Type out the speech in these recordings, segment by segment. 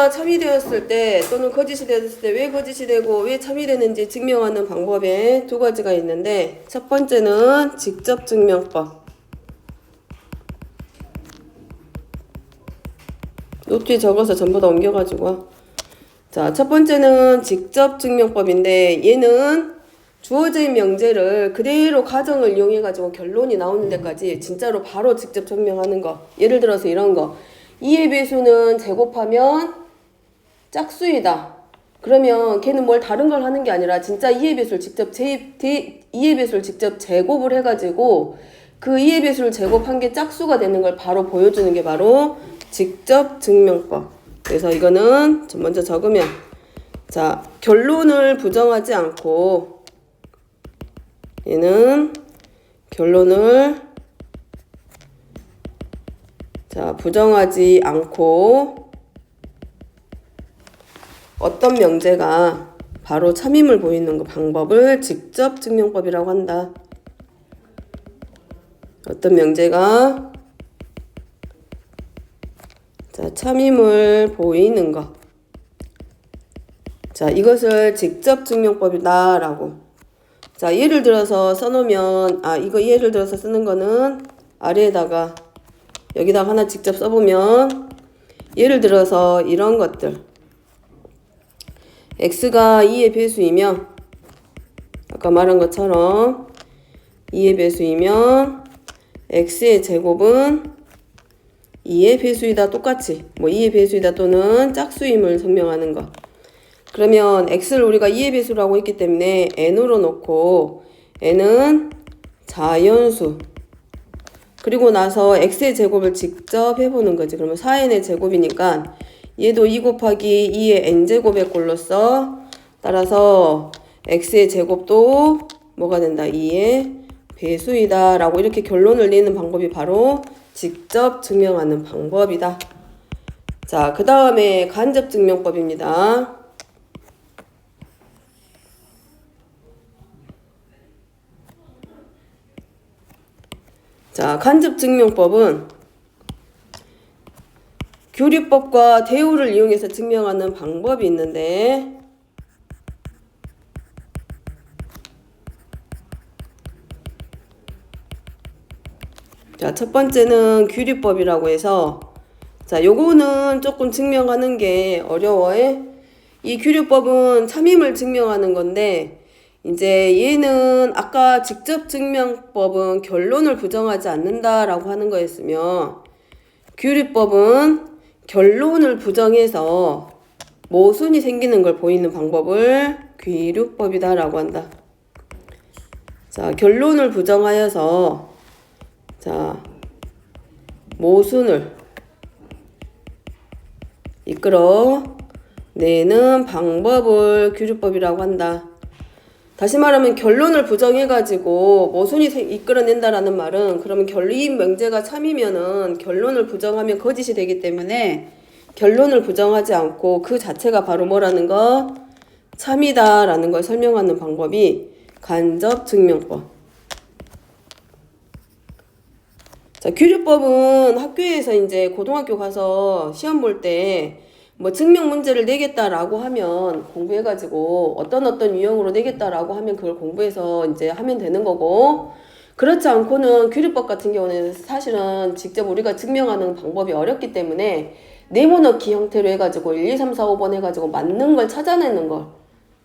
참이 되었을 때 또는 거짓이 되었을 때 왜 거짓이 되고 왜 참이 되는지 증명하는 방법에 두 가지가 있는데, 첫 번째는 직접 증명법. 노트에 적어서 전부 다 옮겨가지고. 자, 첫 번째는 직접 증명법인데, 얘는 주어진 명제를 그대로 가정을 이용해가지고 결론이 나오는 데까지 진짜로 바로 직접 증명하는 거. 예를 들어서 이런 거. 2의 배수는 제곱하면 짝수이다. 그러면 걔는 뭘 다른 걸 하는 게 아니라 진짜 2의 배수를 직접 2의 배수를 직접 제곱을 해가지고 그 2의 배수를 제곱한 게 짝수가 되는 걸 바로 보여주는 게 바로 직접 증명법. 그래서 이거는 먼저 적으면, 자, 결론을 부정하지 않고, 얘는 결론을 부정하지 않고 어떤 명제가 바로 참임을 보이는 그 방법을 직접 증명법이라고 한다. 어떤 명제가 참임을 보이는 것. 자, 이것을 직접 증명법이다 라고. 자, 예를 들어서 써놓으면, 이거 예를 들어서 쓰는 거는 아래에다가 여기다가 하나 직접 써보면, 예를 들어서 이런 것들. x가 2의 배수이면, 아까 말한 것처럼 2의 배수이면 x의 제곱은 2의 배수이다. 똑같이 2의 배수이다 또는 짝수임을 설명하는 것. 그러면 x를 우리가 2의 배수라고 했기 때문에 n으로 놓고, n은 자연수, 그리고 나서 x의 제곱을 직접 해보는 거지. 그러면 4n의 제곱이니까 얘도 2 곱하기 2의 n제곱의 꼴로써, 따라서 x의 제곱도 뭐가 된다? 2의 배수이다 라고 이렇게 결론을 내는 방법이 바로 직접 증명하는 방법이다. 자, 그 다음에 간접 증명법입니다. 자, 간접 증명법은 교류법과 대우를 이용해서 증명하는 방법이 있는데, 자, 첫 번째는 규리법이라고 해서, 자, 요거는 조금 증명하는 게 어려워요. 이 규리법은 참임을 증명하는 건데, 이제 얘는 아까 직접 증명법은 결론을 부정하지 않는다라고 하는 거였으면, 규리법은 결론을 부정해서 모순이 생기는 걸 보이는 방법을 귀류법이다라고 한다. 자, 결론을 부정하여서 모순을 이끌어내는 방법을 규류법이라고 한다. 다시 말하면 결론을 부정해가지고 모순이 이끌어낸다라는 말은, 그러면 이 명제가 참이면은 결론을 부정하면 거짓이 되기 때문에 결론을 부정하지 않고 그 자체가 바로 뭐라는 거? 참이다라는 걸 설명하는 방법이 간접 증명법. 자, 규류법은 학교에서 이제 고등학교 가서 시험 볼 때 증명 문제를 내겠다라고 하면 공부해가지고 어떤 유형으로 내겠다라고 하면 그걸 공부해서 이제 하면 되는 거고, 그렇지 않고는 규류법 같은 경우는 사실은 직접 우리가 증명하는 방법이 어렵기 때문에 네모넣기 형태로 해가지고 1, 2, 3, 4, 5번 해가지고 맞는 걸 찾아내는 걸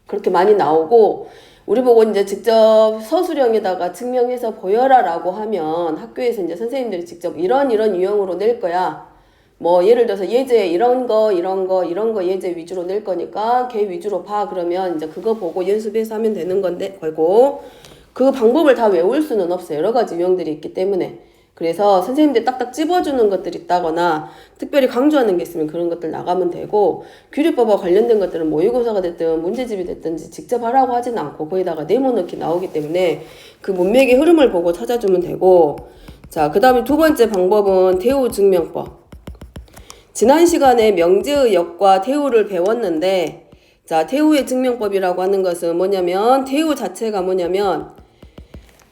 그렇게 많이 나오고, 우리 보고 이제 직접 서술형에다가 증명해서 보여라 라고 하면 학교에서 이제 선생님들이 직접 이런 유형으로 낼 거야. 예를 들어서 예제 이런 거 예제 위주로 낼 거니까 걔 위주로 봐. 그러면 이제 그거 보고 연습해서 하면 되는 건데, 걸고 그 방법을 다 외울 수는 없어요. 여러 가지 유형들이 있기 때문에. 그래서 선생님들 딱딱 찝어주는 것들이 있다거나 특별히 강조하는 게 있으면 그런 것들 나가면 되고, 규리법과 관련된 것들은 모의고사가 됐든 문제집이 됐든지 직접 하라고 하진 않고 거기다가 네모넣기 나오기 때문에 그 문맥의 흐름을 보고 찾아주면 되고, 자, 그 다음에 두 번째 방법은 대우 증명법. 지난 시간에 명제의 역과 대우를 배웠는데, 자, 대우의 증명법이라고 하는 것은 뭐냐면, 대우 자체가 뭐냐면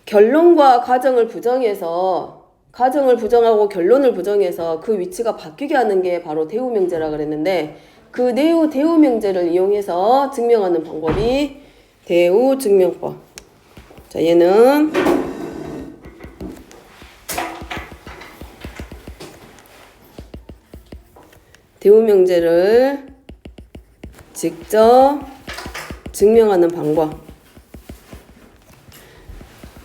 결론과 가정을 부정해서, 가정을 부정하고 결론을 부정해서 그 위치가 바뀌게 하는 게 바로 대우 명제라 그랬는데, 그 대우 명제를 이용해서 증명하는 방법이 대우 증명법. 자, 얘는 대우 명제를 직접 증명하는 방법.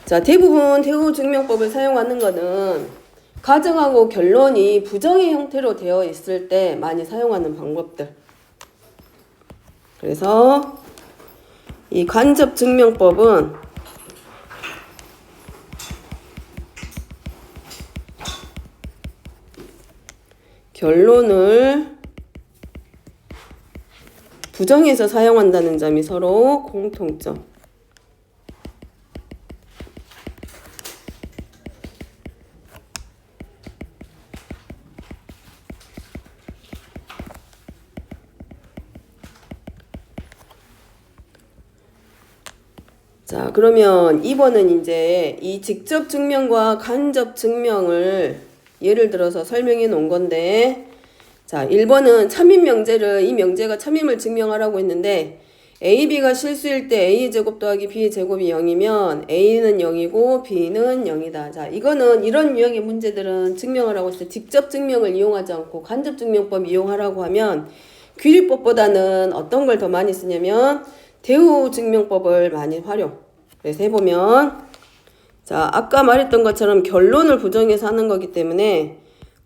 자, 대부분 대우 증명법을 사용하는 것은 가정하고 결론이 부정의 형태로 되어 있을 때 많이 사용하는 방법들. 그래서 이 간접 증명법은 결론을 부정해서 사용한다는 점이 서로 공통점. 자, 그러면 2번은 이제 이 직접 증명과 간접 증명을 예를 들어서 설명해 놓은 건데, 자, 1번은 참임 명제를, 이 명제가 참임을 증명하라고 했는데, A, B가 실수일 때 A의 제곱 더하기 B의 제곱이 0이면 A는 0이고 B는 0이다. 자, 이거는 이런 유형의 문제들은 증명하라고 했을 때 직접 증명을 이용하지 않고 간접 증명법 이용하라고 하면 규리법보다는 어떤 걸 더 많이 쓰냐면 대우 증명법을 많이 활용. 그래서 해보면, 자, 아까 말했던 것처럼 결론을 부정해서 하는 거기 때문에,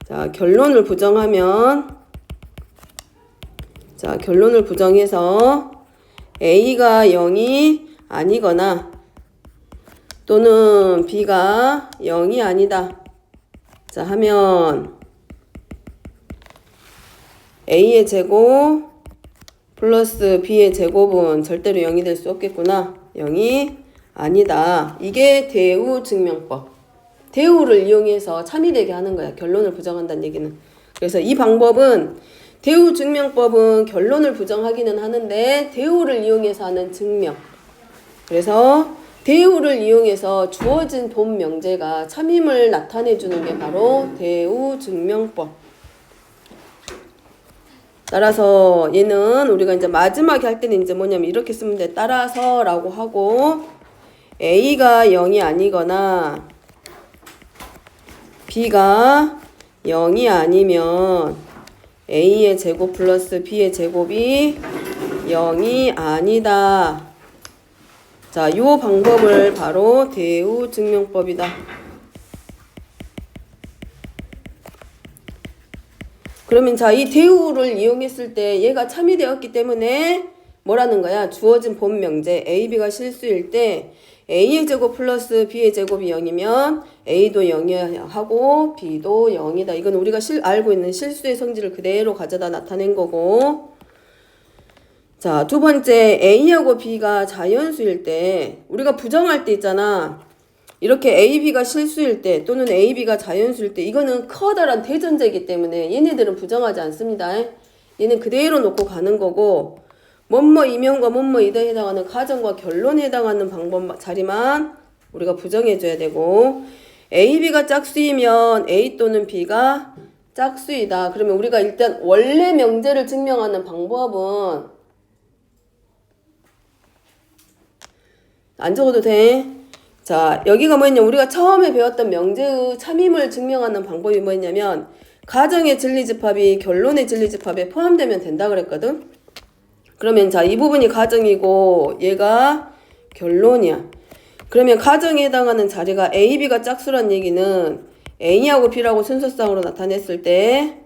자, 결론을 부정하면, 자, 결론을 부정해서 A가 0이 아니거나 또는 B가 0이 아니다. 자, 하면 A의 제곱 플러스 B의 제곱은 절대로 0이 될 수 없겠구나. 0이 아니다. 이게 대우 증명법. 대우를 이용해서 참이되게 하는 거야. 결론을 부정한다는 얘기는. 그래서 이 방법은 대우 증명법은 결론을 부정하기는 하는데 대우를 이용해서 하는 증명. 그래서 대우를 이용해서 주어진 본 명제가 참임을 나타내 주는 게 바로 대우 증명법. 따라서 얘는 우리가 이제 마지막에 할 때는 이제 뭐냐면 이렇게 쓰면 돼. 따라서라고 하고 A가 0이 아니거나 B가 0이 아니면 A의 제곱 플러스 B의 제곱이 0이 아니다. 자, 요 방법을 바로 대우 증명법이다. 그러면 자, 이 대우를 이용했을 때 얘가 참이 되었기 때문에 뭐라는 거야? 주어진 본 명제 A, B가 실수일 때 A의 제곱 플러스 B의 제곱이 0이면 A도 0이야 하고 B도 0이다. 이건 우리가 알고 있는 실수의 성질을 그대로 가져다 나타낸 거고, 자, 두 번째 A하고 B가 자연수일 때 우리가 부정할 때 있잖아. 이렇게 A, B가 실수일 때 또는 A, B가 자연수일 때 이거는 커다란 대전제이기 때문에 얘네들은 부정하지 않습니다. 얘는 그대로 놓고 가는 거고, 뭐뭐 이면과 뭐뭐 이다에 해당하는 가정과 결론에 해당하는 방법 자리만 우리가 부정해줘야 되고, A, B가 짝수이면 A 또는 B가 짝수이다. 그러면 우리가 일단 원래 명제를 증명하는 방법은 안 적어도 돼. 자, 여기가 뭐였냐? 우리가 처음에 배웠던 명제의 참임을 증명하는 방법이 뭐였냐면 가정의 진리집합이 결론의 진리집합에 포함되면 된다 그랬거든. 그러면 자, 이 부분이 가정이고 얘가 결론이야. 그러면 가정에 해당하는 자리가 A, B가 짝수란 얘기는 A하고 B라고 순서상으로 나타냈을 때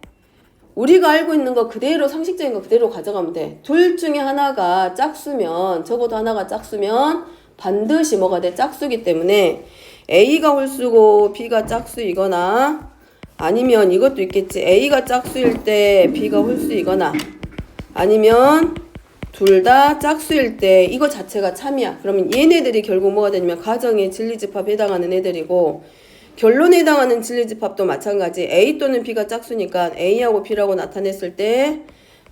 우리가 알고 있는 거 그대로, 상식적인 거 그대로 가져가면 돼. 둘 중에 하나가 짝수면, 적어도 하나가 짝수면 반드시 뭐가 돼? 짝수기 때문에 A가 홀수고 B가 짝수이거나, 아니면 이것도 있겠지. A가 짝수일 때 B가 홀수이거나, 아니면 둘 다 짝수일 때 이거 자체가 참이야. 그러면 얘네들이 결국 뭐가 되냐면 가정의 진리집합에 해당하는 애들이고, 결론에 해당하는 진리집합도 마찬가지. A 또는 B가 짝수니까 A하고 B라고 나타냈을 때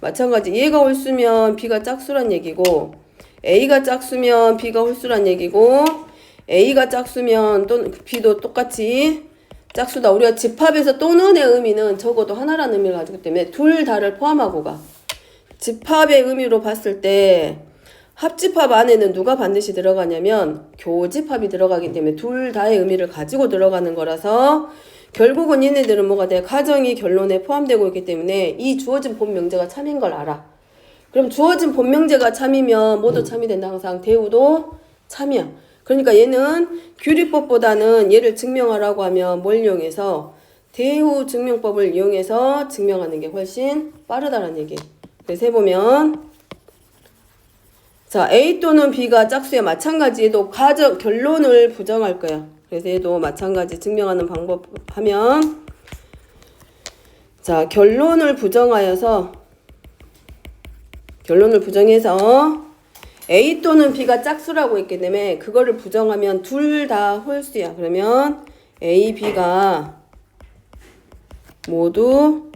마찬가지. 얘가 홀수면 B가 짝수란 얘기고, A가 짝수면 B가 홀수란 얘기고, A가 짝수면 또 B도 똑같이 짝수다. 우리가 집합에서 또는의 의미는 적어도 하나라는 의미를 가지고 있기 때문에 둘 다를 포함하고 가. 집합의 의미로 봤을 때 합집합 안에는 누가 반드시 들어가냐면 교집합이 들어가기 때문에 둘 다의 의미를 가지고 들어가는 거라서 결국은 얘네들은 뭐가 돼? 가정이 결론에 포함되고 있기 때문에 이 주어진 본명제가 참인 걸 알아. 그럼 주어진 본명제가 참이면 뭐도 참이 된다. 항상 대우도 참이야. 그러니까 얘는 규리법보다는 얘를 증명하라고 하면 뭘 이용해서 대우 증명법을 이용해서 증명하는 게 훨씬 빠르다는 얘기. 그래서 해보면 자, A 또는 B가 짝수에 마찬가지 얘도 결론을 부정할 거야. 그래서 얘도 마찬가지 증명하는 방법 하면 자, 결론을 부정해서 A 또는 B가 짝수라고 했기 때문에 그거를 부정하면 둘 다 홀수야. 그러면 A, B가 모두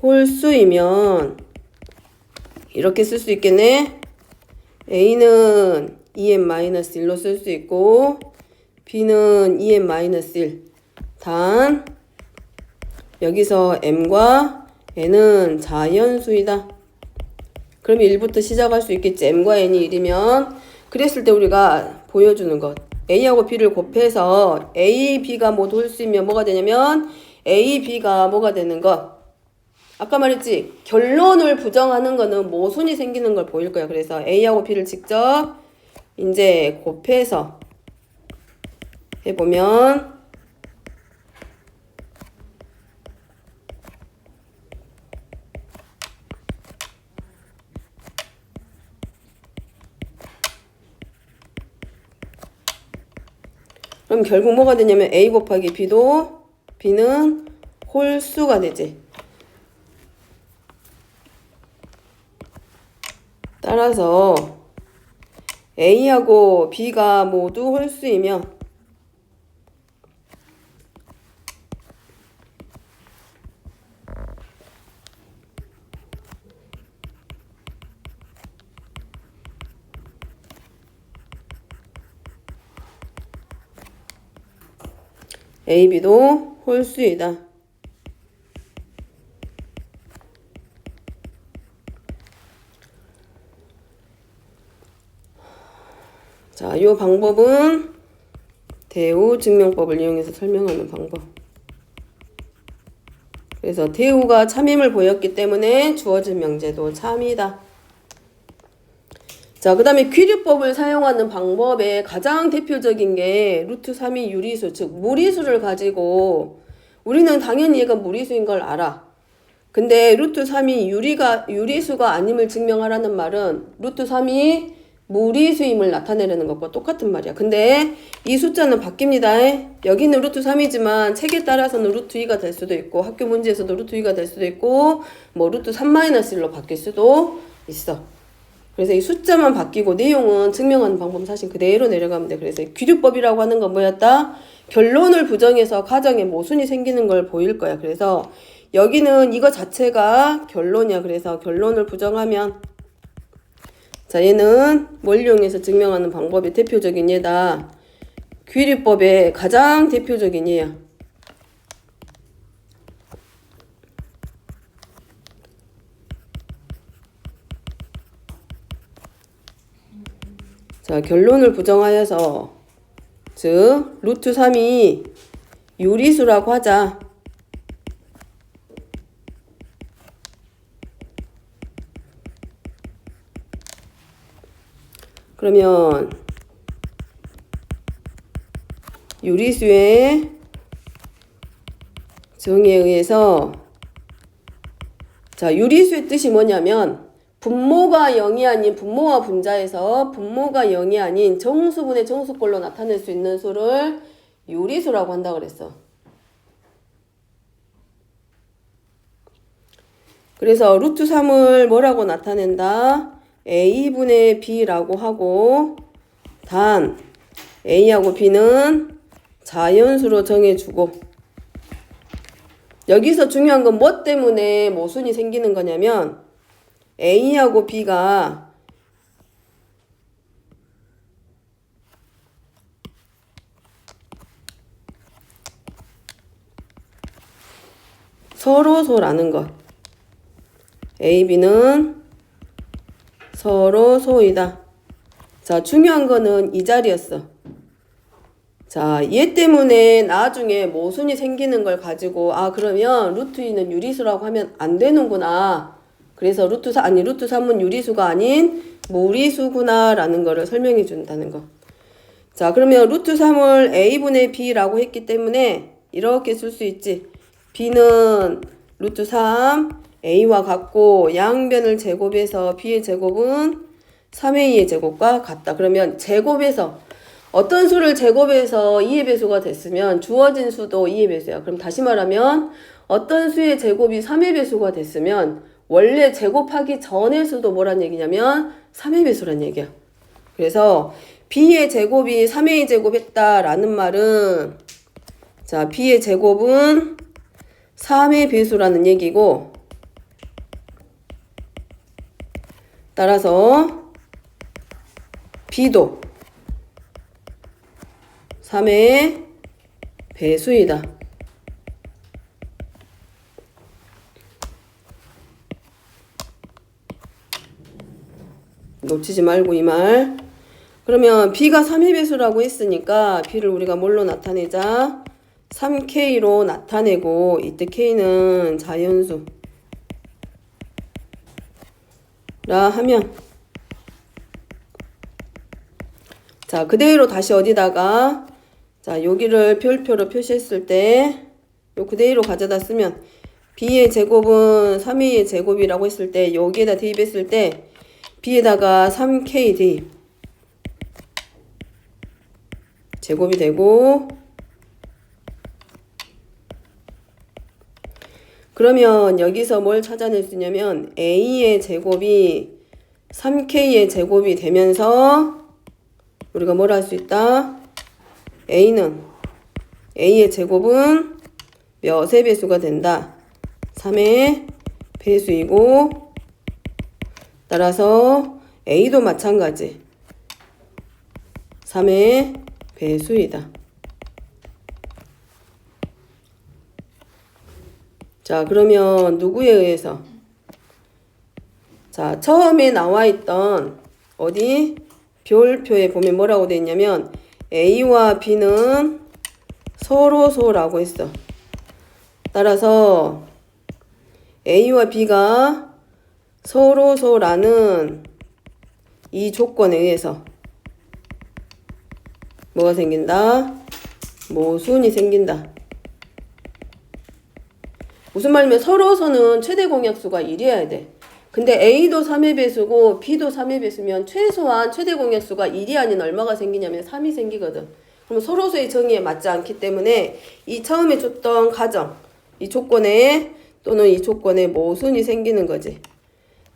홀수이면 이렇게 쓸 수 있겠네. A는 2n-1로 쓸 수 있고 B는 2n-1. 단 여기서 m과 n은 자연수이다. 그럼 1부터 시작할 수 있겠지. m과 n이 1이면 그랬을 때 우리가 보여주는 것. A하고 B를 곱해서 A, B가 모두 홀수이면 뭐가 되냐면 A, B가 뭐가 되는 것. 아까 말했지. 결론을 부정하는 거는 모순이 생기는 걸 보일 거야. 그래서 A하고 B를 직접 이제 곱해서 해보면 그럼 결국 뭐가 되냐면 A 곱하기 B는 홀수가 되지. 따라서 A하고 B가 모두 홀수이면 A, B도 홀수이다. 자, 이 방법은 대우 증명법을 이용해서 설명하는 방법. 그래서 대우가 참임을 보였기 때문에 주어진 명제도 참이다. 자, 그 다음에 귀류법을 사용하는 방법의 가장 대표적인 게 루트 3이 유리수, 즉 무리수를 가지고 우리는 당연히 얘가 무리수인 걸 알아. 근데 루트 3이 유리수가 아님을 증명하라는 말은 루트 3이 무리수임을 나타내려는 것과 똑같은 말이야. 근데 이 숫자는 바뀝니다. 여기는 루트 3이지만 책에 따라서는 루트 2가 될 수도 있고 학교 문제에서도 루트 2가 될 수도 있고 뭐 루트 3-1로 바뀔 수도 있어. 그래서 이 숫자만 바뀌고 내용은 증명하는 방법은 사실 그대로 내려가면 돼. 그래서 귀류법이라고 하는 건 뭐였다? 결론을 부정해서 가정에 모순이 생기는 걸 보일 거야. 그래서 여기는 이거 자체가 결론이야. 그래서 결론을 부정하면 자, 얘는 뭘 이용해서 증명하는 방법이 대표적인 얘다. 귀류법의 가장 대표적인 얘야. 자, 결론을 부정하여서 즉 루트 3이 유리수라고 하자. 그러면 유리수의 정의에 의해서 자, 유리수의 뜻이 뭐냐면 분모가 0이 아닌 분모와 분자에서 분모가 0이 아닌 정수분의 정수꼴로 나타낼 수 있는 수를 유리수라고 한다 그랬어. 그래서 루트 3을 뭐라고 나타낸다? A분의 B라고 하고 단 A하고 B는 자연수로 정해주고 여기서 중요한 건 뭐 때문에 모순이 생기는 거냐면 A하고 B가 서로서라는 것. A, B는 서로 소이다. 자, 중요한 거는 이 자리였어. 자, 얘 때문에 나중에 모순이 생기는 걸 가지고 그러면 루트 2는 유리수라고 하면 안 되는구나. 그래서 루트 3은 유리수가 아닌 무리수구나 라는 거를 설명해 준다는 거. 자, 그러면 루트 3을 A분의 B라고 했기 때문에 이렇게 쓸 수 있지. B는 루트 3 A와 같고 양변을 제곱해서 B의 제곱은 3A의 제곱과 같다. 그러면 제곱해서 어떤 수를 제곱해서 2의 배수가 됐으면 주어진 수도 2의 배수야. 그럼 다시 말하면 어떤 수의 제곱이 3의 배수가 됐으면 원래 제곱하기 전의 수도 뭐란 얘기냐면 3의 배수란 얘기야. 그래서 B의 제곱이 3의 제곱했다라는 말은 자, B의 제곱은 3의 배수라는 얘기고 따라서 B도 3의 배수이다. 놓치지 말고 이 말. 그러면 B가 3의 배수라고 했으니까 B를 우리가 뭘로 나타내자? 3K로 나타내고 이때 K는 자연수 라 하면 자, 그대로 다시 어디다가 자, 여기를 별표로 표시했을 때 요 그대로 가져다 쓰면 B의 제곱은 3A의 제곱이라고 했을 때 여기에다 대입했을 때 B에다가 3K 대입 제곱이 되고 그러면 여기서 뭘 찾아낼 수 있냐면 A의 제곱이 3K의 제곱이 되면서 우리가 뭘 할 수 있다? A의 제곱은 몇의 배수가 된다? 3의 배수이고 따라서 A도 마찬가지 3의 배수이다. 자, 그러면 누구에 의해서? 자, 처음에 나와 있던 어디? 별표에 보면 뭐라고 되어 있냐면 A와 B는 서로소라고 했어. 따라서 A와 B가 서로소라는 이 조건에 의해서 뭐가 생긴다? 모순이 생긴다. 무슨 말이면 서로서는 최대 공약수가 1이어야 돼. 근데 A도 3의 배수고 B도 3의 배수면 최소한 최대 공약수가 1이 아닌 얼마가 생기냐면 3이 생기거든. 그럼 서로서의 정의에 맞지 않기 때문에 이 처음에 줬던 가정, 이 조건에 또는 이 조건에 모순이 생기는 거지.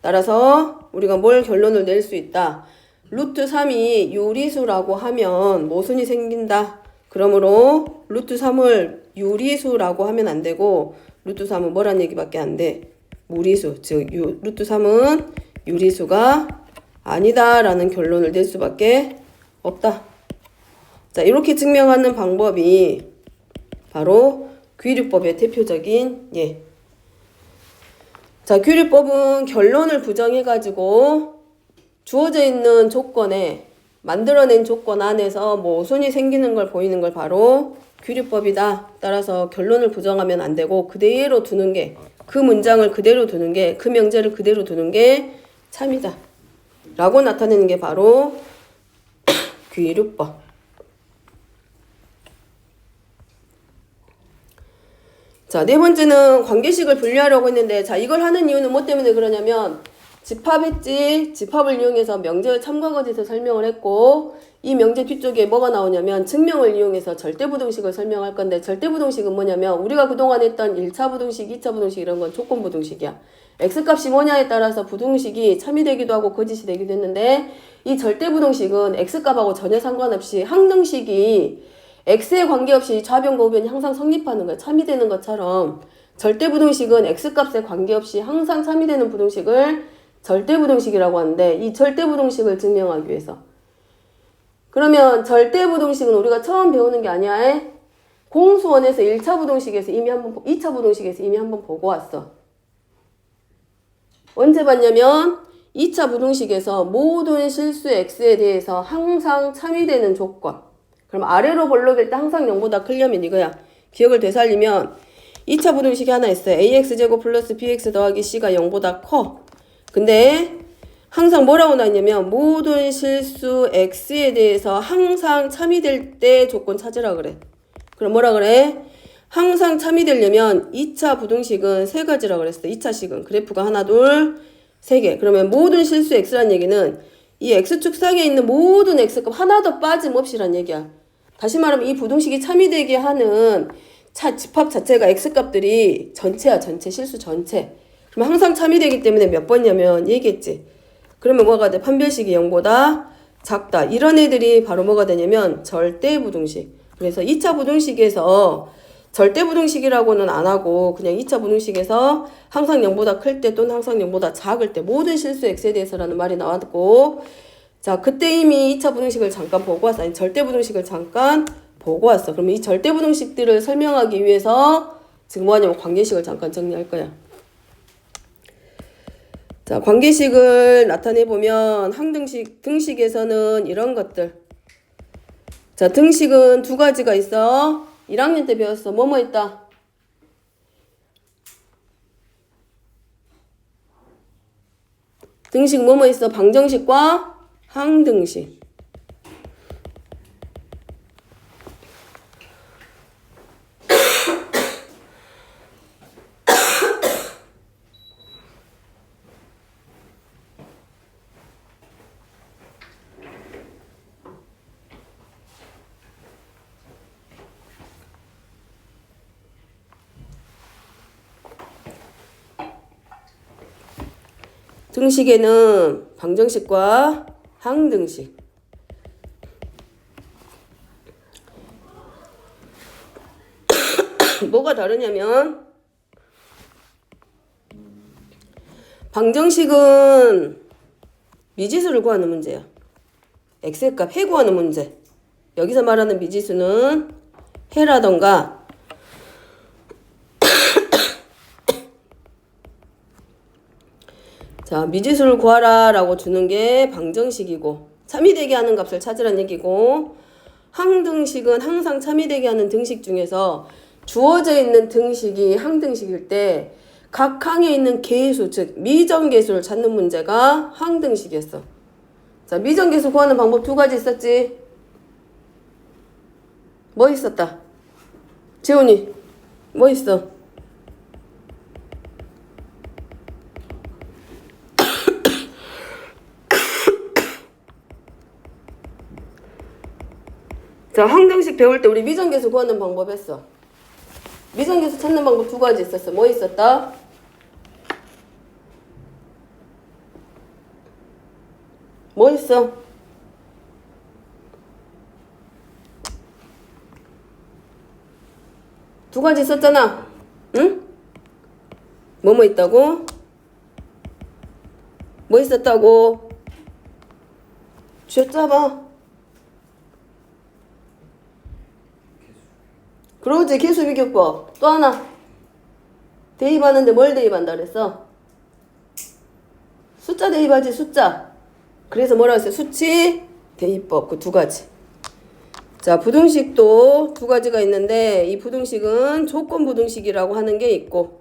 따라서 우리가 뭘 결론을 낼 수 있다. 루트 3이 유리수라고 하면 모순이 생긴다. 그러므로 루트 3을 유리수라고 하면 안 되고 루트 3은 뭐란 얘기밖에 안 돼. 무리수, 즉 루트 3은 유리수가 아니다 라는 결론을 낼 수밖에 없다. 자, 이렇게 증명하는 방법이 바로 귀류법의 대표적인 예. 자, 귀류법은 결론을 부정해가지고 주어져 있는 조건에 만들어낸 조건 안에서 모순이 생기는 걸 보이는 걸 바로 귀류법이다. 따라서 결론을 부정하면 안 되고 그대로 두는 게 그 문장을 그대로 두는 게 그 명제를 그대로 두는 게 참이다. 라고 나타내는 게 바로 귀류법. 자, 네 번째는 관계식을 분류하려고 했는데 자, 이걸 하는 이유는 뭐 때문에 그러냐면 집합했지. 집합을 이용해서 명제의 참과 거짓을 설명을 했고 이 명제 뒤쪽에 뭐가 나오냐면 증명을 이용해서 절대부등식을 설명할 건데 절대부등식은 뭐냐면 우리가 그동안 했던 1차 부등식, 2차 부등식 이런 건 조건부등식이야. x값이 뭐냐에 따라서 부등식이 참이 되기도 하고 거짓이 되기도 했는데 이 절대부등식은 x값하고 전혀 상관없이 항등식이 x에 관계없이 좌변, 고변이 항상 성립하는 거야. 참이 되는 것처럼 절대부등식은 x값에 관계없이 항상 참이 되는 부등식을 절대부등식이라고 하는데 이 절대부등식을 증명하기 위해서 그러면 절대부등식은 우리가 처음 배우는 게 아니야. 공수원에서 1차 부등식에서 이미 한번 2차 부등식에서 이미 한번 보고 왔어. 언제 봤냐면 2차 부등식에서 모든 실수 x에 대해서 항상 참이되는 조건. 그럼 아래로 볼록일 때 항상 0보다 크려면 이거야. 기억을 되살리면 2차 부등식이 하나 있어요. ax제곱 플러스 bx 더하기 c가 0보다 커. 근데 항상 뭐라고 나왔냐면 모든 실수 x에 대해서 항상 참이될 때 조건 찾으라 그래. 그럼 뭐라 그래? 항상 참이되려면 2차 부등식은 세 가지라 그랬어. 2차식은 그래프가 하나, 둘, 세 개. 그러면 모든 실수 x란 얘기는 이 x축상에 있는 모든 x값 하나도 빠짐없이란 얘기야. 다시 말하면 이 부등식이 참이되게 하는 집합 자체가 x값들이 전체야. 전체 실수 전체. 그럼 항상 참이되기 때문에 몇 번이냐면 얘기했지. 그러면 뭐가 돼? 판별식이 0보다 작다. 이런 애들이 바로 뭐가 되냐면 절대부등식. 그래서 2차 부등식에서 절대부등식이라고는 안 하고 그냥 2차 부등식에서 항상 0보다 클 때 또는 항상 0보다 작을 때 모든 실수 x에 대해서라는 말이 나왔고, 자 그때 이미 2차 부등식을 잠깐 보고 왔어. 아니 절대부등식을 잠깐 보고 왔어. 그러면 이 절대부등식들을 설명하기 위해서 지금 뭐하냐면 관계식을 잠깐 정리할 거야. 자 관계식을 나타내보면 항등식, 등식에서는 이런 것들. 자 등식은 두 가지가 있어. 1학년 때 배웠어. 뭐뭐 있다? 등식 뭐뭐 있어? 방정식과 항등식. 등식에는 방정식과 항등식. 뭐가 다르냐면 방정식은 미지수를 구하는 문제야. x값 해 구하는 문제. 여기서 말하는 미지수는 해라던가 자 미지수를 구하라 라고 주는 게 방정식이고 참이되게 하는 값을 찾으란 얘기고, 항등식은 항상 참이되게 하는 등식 중에서 주어져 있는 등식이 항등식일 때 각 항에 있는 계수, 즉 미정계수를 찾는 문제가 항등식이었어. 자 미정계수 구하는 방법 두 가지 있었지. 뭐 있었다? 재훈이 뭐 있어? 자, 항등식 배울 때 우리 미정계수 구하는 방법 했어. 미정계수 찾는 방법 두 가지 있었어. 뭐 있었다? 뭐 있어? 두 가지 있었잖아. 응? 뭐뭐 있다고? 뭐 있었다고? 쥐어 짜봐. 그러지, 계수비교법. 또 하나. 대입하는데 뭘 대입한다 그랬어? 숫자 대입하지, 숫자. 그래서 뭐라 했어요? 수치 대입법. 그 두 가지. 자, 부등식도 두 가지가 있는데 이 부등식은 조건 부등식이라고 하는 게 있고,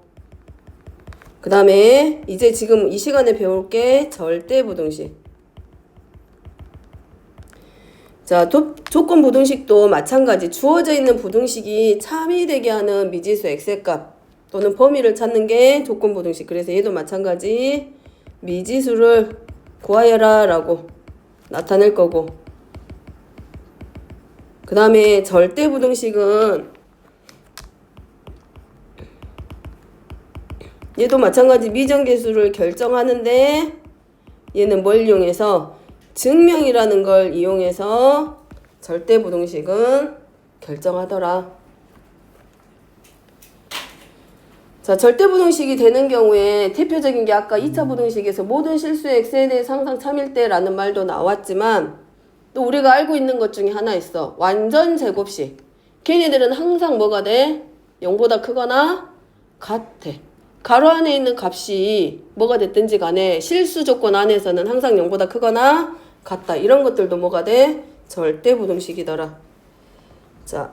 그 다음에 이제 지금 이 시간에 배울 게 절대 부등식. 자, 조건 부등식도 마찬가지. 주어져 있는 부등식이 참이되게 하는 미지수 x값 또는 범위를 찾는 게 조건 부등식. 그래서 얘도 마찬가지 미지수를 구하여라 라고 나타낼 거고, 그 다음에 절대 부등식은 얘도 마찬가지 미정계수를 결정하는데 얘는 뭘 이용해서 증명이라는 걸 이용해서 절대부등식은 결정하더라. 자, 절대부등식이 되는 경우에 대표적인 게 아까 2차 부등식에서 모든 실수의 x에 대해서 항상 참일 때라는 말도 나왔지만, 또 우리가 알고 있는 것 중에 하나 있어. 완전 제곱식. 걔네들은 항상 뭐가 돼? 0보다 크거나 같아. 가로 안에 있는 값이 뭐가 됐든지 간에 실수 조건 안에서는 항상 0보다 크거나 같다. 이런 것들도 뭐가 돼? 절대부등식이더라. 자,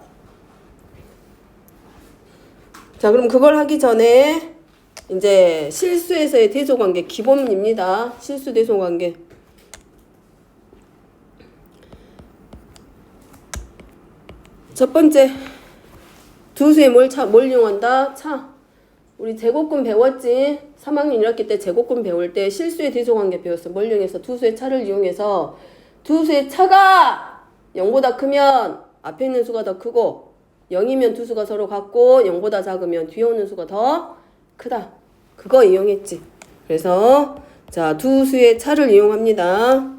그럼 그걸 하기 전에 이제 실수에서의 대소관계 기본입니다. 실수 대소관계. 첫 번째, 두 수에 뭘 이용한다? 우리 제곱근 배웠지? 3학년 1학기 때 제곱근 배울 때 실수의 대소관계 배웠어. 뭘 이용해서? 두 수의 차를 이용해서 두 수의 차가 0보다 크면 앞에 있는 수가 더 크고 0이면 두 수가 서로 같고 0보다 작으면 뒤에 오는 수가 더 크다. 그거 이용했지. 그래서 자, 두 수의 차를 이용합니다.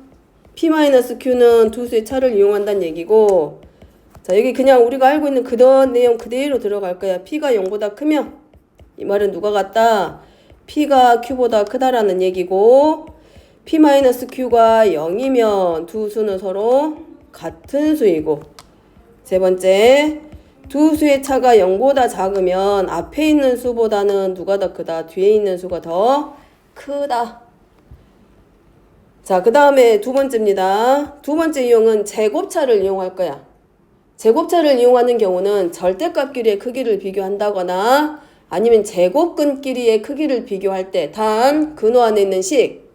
P-Q는 두 수의 차를 이용한다는 얘기고, 자, 여기 그냥 우리가 알고 있는 그런 내용 그대로 들어갈 거야. P가 0보다 크면 이 말은 누가 같다? P가 Q보다 크다라는 얘기고, P-Q가 0이면 두 수는 서로 같은 수이고, 세 번째, 두 수의 차가 0보다 작으면 앞에 있는 수보다는 누가 더 크다? 뒤에 있는 수가 더 크다. 자, 그 다음에 두 번째입니다. 두 번째 이용은 제곱차를 이용할 거야. 제곱차를 이용하는 경우는 절대값끼리의 크기를 비교한다거나 아니면 제곱근끼리의 크기를 비교할 때 단 근호 안에 있는 식,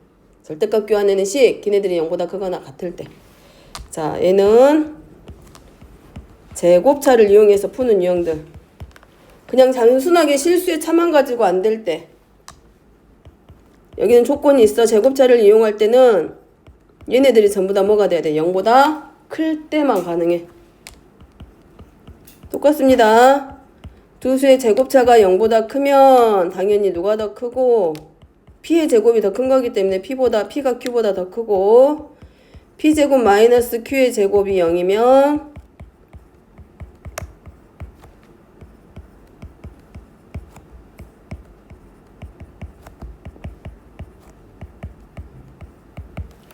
절대값 교환에 있는 식, 걔네들이 0보다 크거나 같을 때. 자, 얘는 제곱차를 이용해서 푸는 유형들. 그냥 단순하게 실수의 차만 가지고 안 될 때. 여기는 조건이 있어. 제곱차를 이용할 때는 얘네들이 전부 다 뭐가 돼야 돼? 0보다 클 때만 가능해. 똑같습니다. 두 수의 제곱차가 0보다 크면 당연히 누가 더 크고 P의 제곱이 더 큰 거기 때문에 P가 Q보다 더 크고 P제곱 마이너스 Q의 제곱이 0이면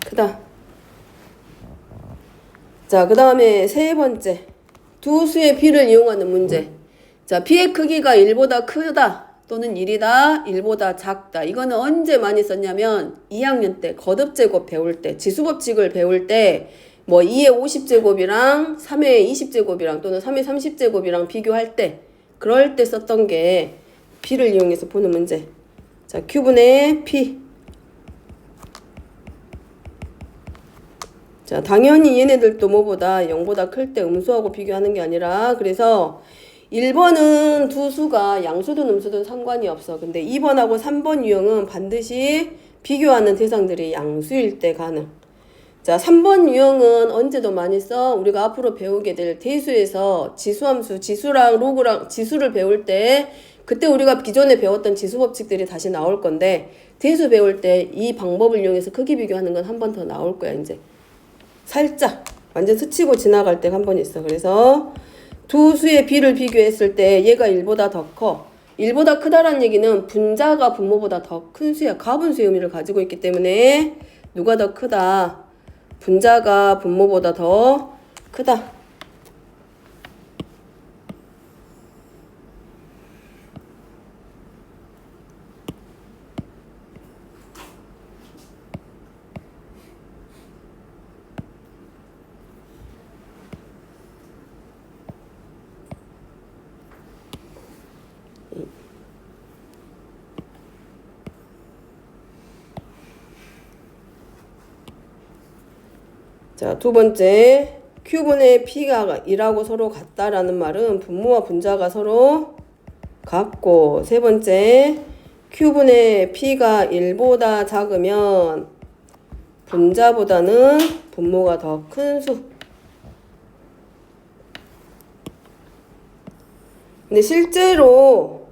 크다. 자, 그 다음에 세 번째. 두 수의 P를 이용하는 문제. 자, P의 크기가 1보다 크다 또는 1이다, 1보다 작다. 이거는 언제 많이 썼냐면 2학년 때 거듭제곱 배울 때, 지수법칙을 배울 때 뭐 2의 50제곱이랑 3의 20제곱이랑 또는 3의 30제곱이랑 비교할 때 그럴 때 썼던 게 P를 이용해서 보는 문제. 자, Q분의 P. 자, 당연히 얘네들도 뭐보다 0보다 클 때 음수하고 비교하는 게 아니라 그래서 1번은 두 수가 양수든 음수든 상관이 없어. 근데 2번하고 3번 유형은 반드시 비교하는 대상들이 양수일 때 가능. 자, 3번 유형은 언제도 많이 써? 우리가 앞으로 배우게 될 대수에서 지수함수, 지수랑 로그랑 지수를 배울 때 그때 우리가 기존에 배웠던 지수법칙들이 다시 나올 건데 대수 배울 때 이 방법을 이용해서 크기 비교하는 건 한 번 더 나올 거야, 이제. 살짝 완전 스치고 지나갈 때가 한 번 있어. 그래서 두 수의 B를 비교했을 때 얘가 1보다 더 커. 1보다 크다라는 얘기는 분자가 분모보다 더 큰 수야. 가분수의 의미를 가지고 있기 때문에 누가 더 크다? 분자가 분모보다 더 크다. 자, 두 번째, Q분의 P가 2라고 서로 같다라는 말은 분모와 분자가 서로 같고, 세 번째, Q분의 P가 1보다 작으면 분자보다는 분모가 더 큰 수. 근데 실제로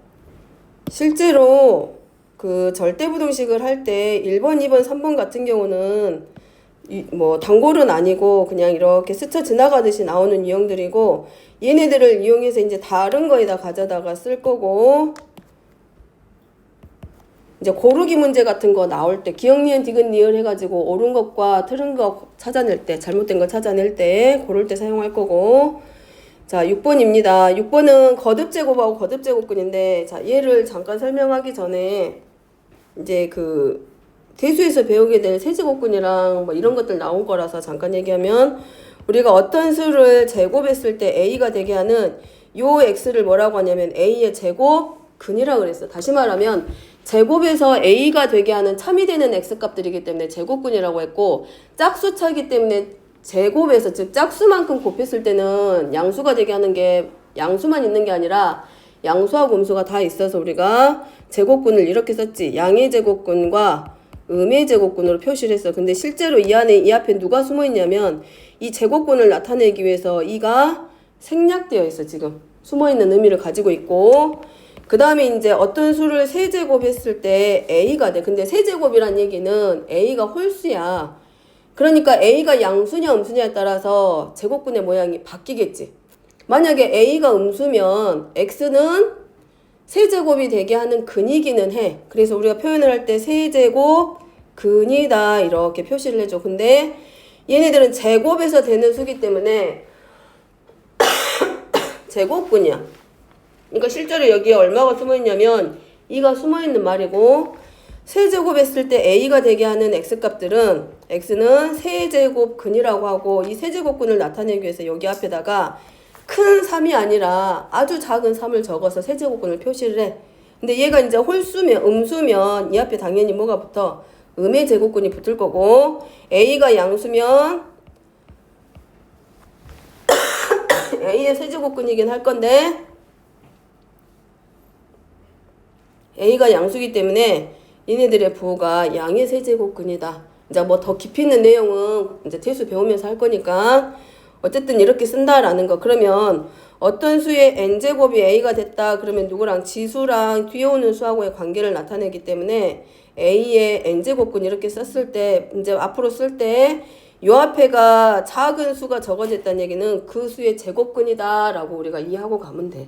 그 절대부등식을 할 때 1번, 2번, 3번 같은 경우는 뭐 단골은 아니고 그냥 이렇게 스쳐 지나가듯이 나오는 유형들이고 얘네들을 이용해서 이제 다른 거에다 가져다가 쓸 거고 이제 고르기 문제 같은 거 나올 때 기억 니은 디귿 니을 해가지고 옳은 것과 틀린 거 찾아낼 때 잘못된 거 찾아낼 때 고를 때 사용할 거고 자, 6번입니다. 6번은 거듭제곱하고 거듭제곱근인데, 자, 얘를 잠깐 설명하기 전에, 이제 그, 대수에서 배우게 될 세제곱근이랑 뭐 이런 것들 나온 거라서 잠깐 얘기하면, 우리가 어떤 수를 제곱했을 때 a가 되게 하는 요 x를 뭐라고 하냐면 a의 제곱근이라고 그랬어. 다시 말하면, 제곱에서 a가 되게 하는 참이 되는 x값들이기 때문에 제곱근이라고 했고, 짝수차이기 때문에 제곱에서 즉 짝수만큼 곱했을 때는 양수가 되게 하는 게 양수만 있는 게 아니라 양수하고 음수가 다 있어서 우리가 제곱근을 이렇게 썼지. 양의 제곱근과 음의 제곱근으로 표시를 했어. 근데 실제로 이 안에 이 앞에 누가 숨어 있냐면 이 제곱근을 나타내기 위해서 이가 생략되어 있어. 지금 숨어 있는 의미를 가지고 있고, 그 다음에 이제 어떤 수를 세제곱했을 때 a가 돼. 근데 세제곱이란 얘기는 a가 홀수야. 그러니까 a가 양수냐 음수냐에 따라서 제곱근의 모양이 바뀌겠지. 만약에 a가 음수면 x는 세제곱이 되게 하는 근이기는 해. 그래서 우리가 표현을 할 때 세제곱 근이다 이렇게 표시를 해줘. 근데 얘네들은 제곱에서 되는 수기 때문에 제곱근이야. 그러니까 실제로 여기에 얼마가 숨어있냐면 2가 숨어있는 말이고, 세제곱했을 때 a가 되게 하는 x값들은 x는 세제곱근이라고 하고, 이 세제곱근을 나타내기 위해서 여기 앞에다가 큰 3이 아니라 아주 작은 3을 적어서 세제곱근을 표시를 해. 근데 얘가 이제 홀수면 음수면 이 앞에 당연히 뭐가 붙어? 음의 제곱근이 붙을 거고, a가 양수면 a의 세제곱근이긴 할 건데 a가 양수기 때문에 얘네들의 부호가 양의 세제곱근이다. 이제 뭐 더 깊이 있는 내용은 이제 대수 배우면서 할 거니까 어쨌든 이렇게 쓴다라는 거. 그러면 어떤 수의 n제곱이 a가 됐다 그러면 누구랑 지수랑 뒤에 오는 수하고의 관계를 나타내기 때문에 a의 n제곱근 이렇게 썼을 때 이제 앞으로 쓸 때 요 앞에가 작은 수가 적어졌다는 얘기는 그 수의 제곱근이다 라고 우리가 이해하고 가면 돼.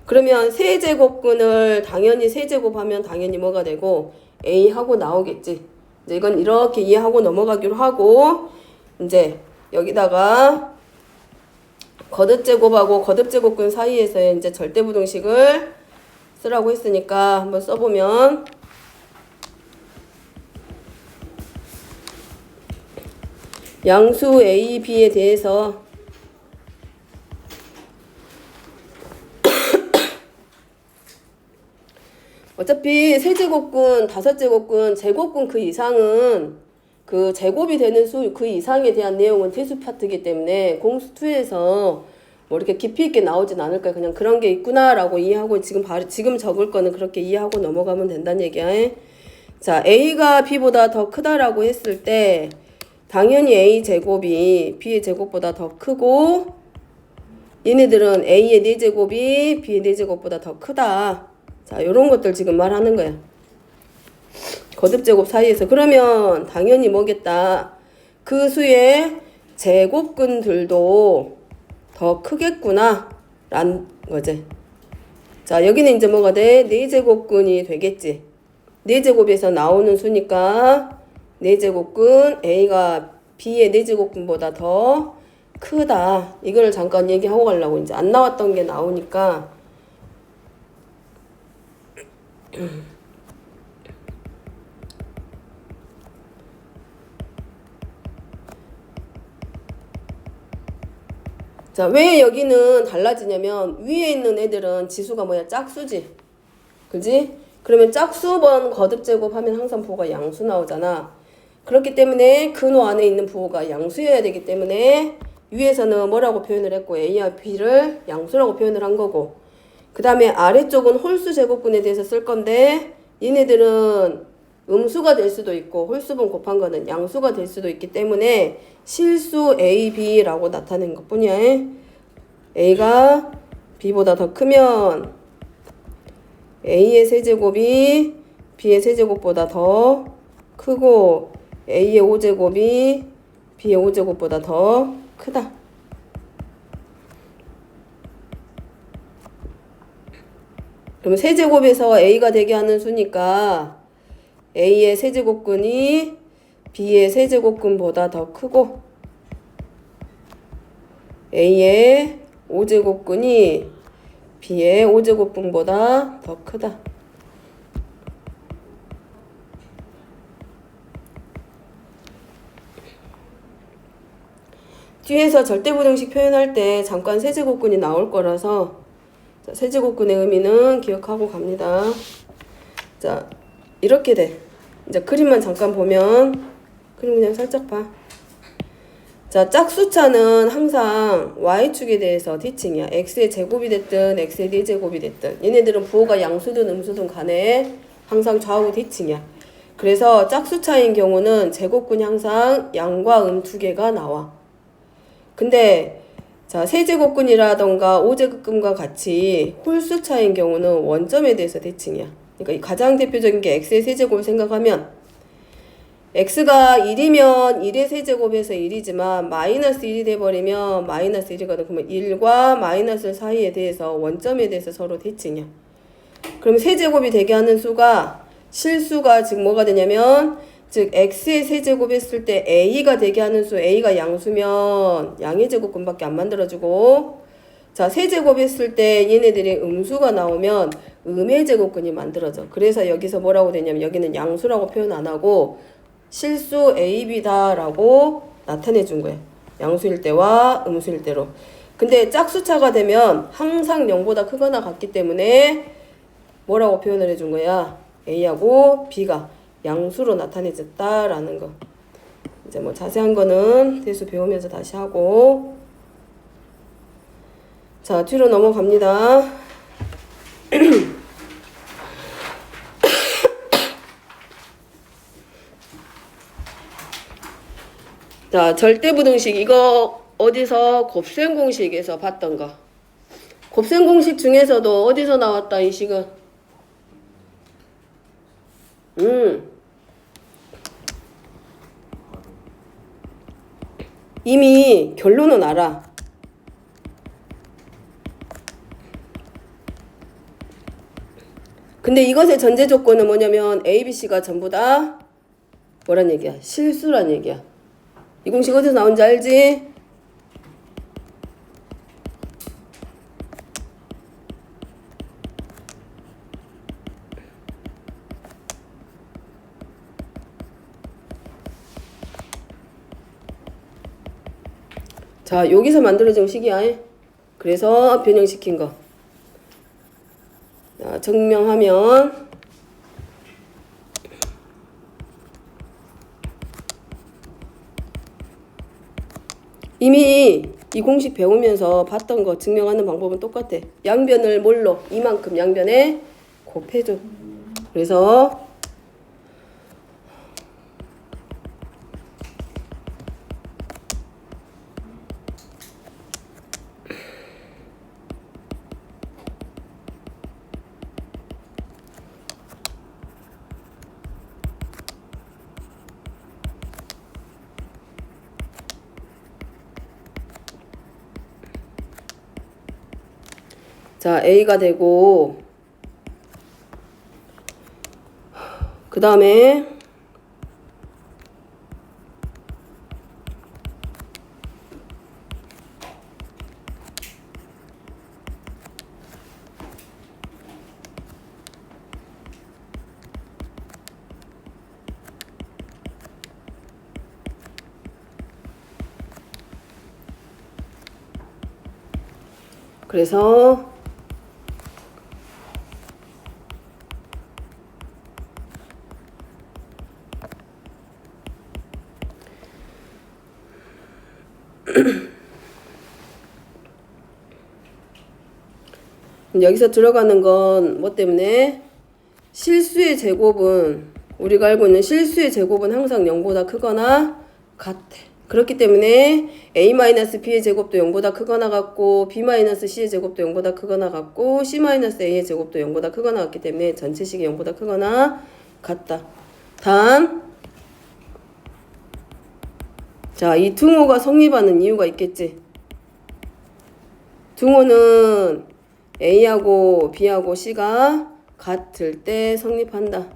그러면 세제곱근을 당연히 세제곱하면 당연히 뭐가 되고 a하고 나오겠지. 이제 이건 이렇게 이해하고 넘어가기로 하고, 이제 여기다가 거듭제곱하고 거듭제곱근 사이에서의 이제 절대부등식을 쓰라고 했으니까 한번 써보면, 양수 a, b에 대해서 어차피 세제곱근, 다섯제곱근, 제곱근 그 이상은 그 제곱이 되는 수 그 이상에 대한 내용은 대수 파트이기 때문에 공수2에서 뭐 이렇게 깊이 있게 나오진 않을 거야. 그냥 그런 게 있구나라고 이해하고 지금 적을 거는 그렇게 이해하고 넘어가면 된다는 얘기야. 자, a가 b보다 더 크다라고 했을 때 당연히 a 제곱이 b의 제곱보다 더 크고, 얘네들은 a의 4제곱이 b의 4제곱보다 더 크다. 자, 요런 것들 지금 말하는 거야. 거듭제곱 사이에서. 그러면 당연히 뭐겠다. 그 수의 제곱근들도 더 크겠구나 란 거지. 자, 여기는 이제 뭐가 돼? 4제곱근이 되겠지. 4제곱에서 나오는 수니까 4제곱근 a가 b의 4제곱근보다 더 크다. 이걸 잠깐 얘기하고 가려고. 이제 안 나왔던 게 나오니까. 자, 왜 여기는 달라지냐면 위에 있는 애들은 지수가 뭐야? 짝수지. 그지? 그러면 짝수번 거듭제곱 하면 항상 부호가 양수 나오잖아. 그렇기 때문에 근호 안에 있는 부호가 양수여야 되기 때문에 위에서는 뭐라고 표현을 했고 a와 b를 양수라고 표현을 한 거고, 그 다음에 아래쪽은 홀수 제곱근에 대해서 쓸 건데 얘네들은 음수가 될 수도 있고 홀수분 곱한 거는 양수가 될 수도 있기 때문에 실수 a, b라고 나타낸 것 뿐이야. a가 b보다 더 크면 a의 세제곱이 b의 세제곱보다 더 크고 a의 5제곱이 b의 5제곱보다 더 크다. 그럼 세제곱에서 a가 되게 하는 수니까 a의 세제곱근이 b의 세제곱근보다 더 크고 a의 5제곱근이 B의 5제곱분보다 더 크다. 뒤에서 절대부등식 표현할 때 잠깐 세제곱근이 나올 거라서 자, 세제곱근의 의미는 기억하고 갑니다. 자, 이렇게 돼. 이제 그림만 잠깐 보면 그림 그냥 살짝 봐. 자, 짝수차는 항상 y축에 대해서 대칭이야. x의 제곱이 됐든 x의 4제곱이 됐든 얘네들은 부호가 양수든 음수든 간에 항상 좌우 대칭이야. 그래서 짝수차인 경우는 제곱근이 항상 양과 음 2개가 나와. 근데 자, 세제곱근이라던가 5제곱근과 같이 홀수차인 경우는 원점에 대해서 대칭이야. 그러니까 가장 대표적인 게 x의 세제곱을 생각하면 x가 1이면 1의 세제곱에서 1이지만 마이너스 1이 돼버리면 마이너스 1이거든. 그러면 1과 마이너스 사이에 대해서 원점에 대해서 서로 대칭이야. 그럼 세제곱이 되게 하는 수가 실수가 즉 뭐가 되냐면 즉 x의 세제곱 했을 때 a가 되게 하는 수 a가 양수면 양의 제곱근밖에 안 만들어주고 자 세제곱 했을 때 얘네들이 음수가 나오면 음의 제곱근이 만들어져. 그래서 여기서 뭐라고 되냐면 여기는 양수라고 표현 안 하고 실수 ab다 라고 나타내 준 거예요. 양수일 때와 음수일 때로. 근데 짝수차가 되면 항상 0보다 크거나 같기 때문에 뭐라고 표현을 해준 거야? a하고 b가 양수로 나타내졌다라는 거. 이제 뭐 자세한 거는 대수 배우면서 다시 하고. 자, 뒤로 넘어갑니다. 자, 절대부등식 이거 어디서 곱셈 공식에서 봤던 거. 곱셈 공식 중에서도 어디서 나왔다 이 식은? 이미 결론은 알아. 근데 이것의 전제 조건은 뭐냐면 A, B, C가 전부 다 뭐란 얘기야? 실수란 얘기야. 이 공식 어디서 나온지 알지? 자, 여기서 만들어진 식이야. 그래서 변형시킨 거. 자, 증명하면 이미 이 공식 배우면서 봤던 거 증명하는 방법은 똑같아. 양변을 뭘로? 이만큼 양변에 곱해줘. 그래서 자, A가 되고 그 다음에 그래서 여기서 들어가는 건 뭐 때문에? 실수의 제곱은 우리가 알고 있는 실수의 제곱은 항상 0보다 크거나 같아. 그렇기 때문에 a-b의 제곱도 0보다 크거나 같고 b-c의 제곱도 0보다 크거나 같고 c-a의 제곱도 0보다 크거나 같기 때문에 전체식이 0보다 크거나 같다. 단 자, 이 등호가 성립하는 이유가 있겠지. 등호는 A하고 B하고 C가 같을 때 성립한다.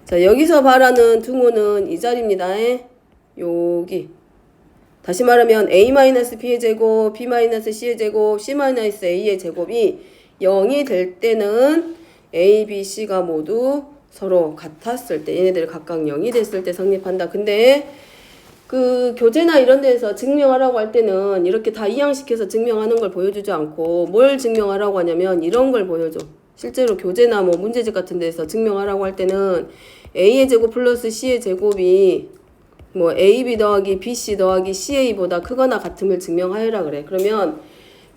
자, 여기서 말하는 등호는 이 자리입니다. 여기. 다시 말하면 a-b의 제곱, b-c의 제곱, c-a의 제곱이 0이 될 때는 a, b, c가 모두 서로 같았을 때, 얘네들 각각 0이 됐을 때 성립한다. 근데 그 교재나 이런 데서 증명하라고 할 때는 이렇게 다 이항시켜서 증명하는 걸 보여주지 않고 뭘 증명하라고 하냐면 이런 걸 보여줘. 실제로 교재나 뭐 문제집 같은 데서 증명하라고 할 때는 a의 제곱 플러스 c의 제곱이 뭐 ab 더하기 bc 더하기 ca보다 크거나 같음을 증명하여라 그래. 그러면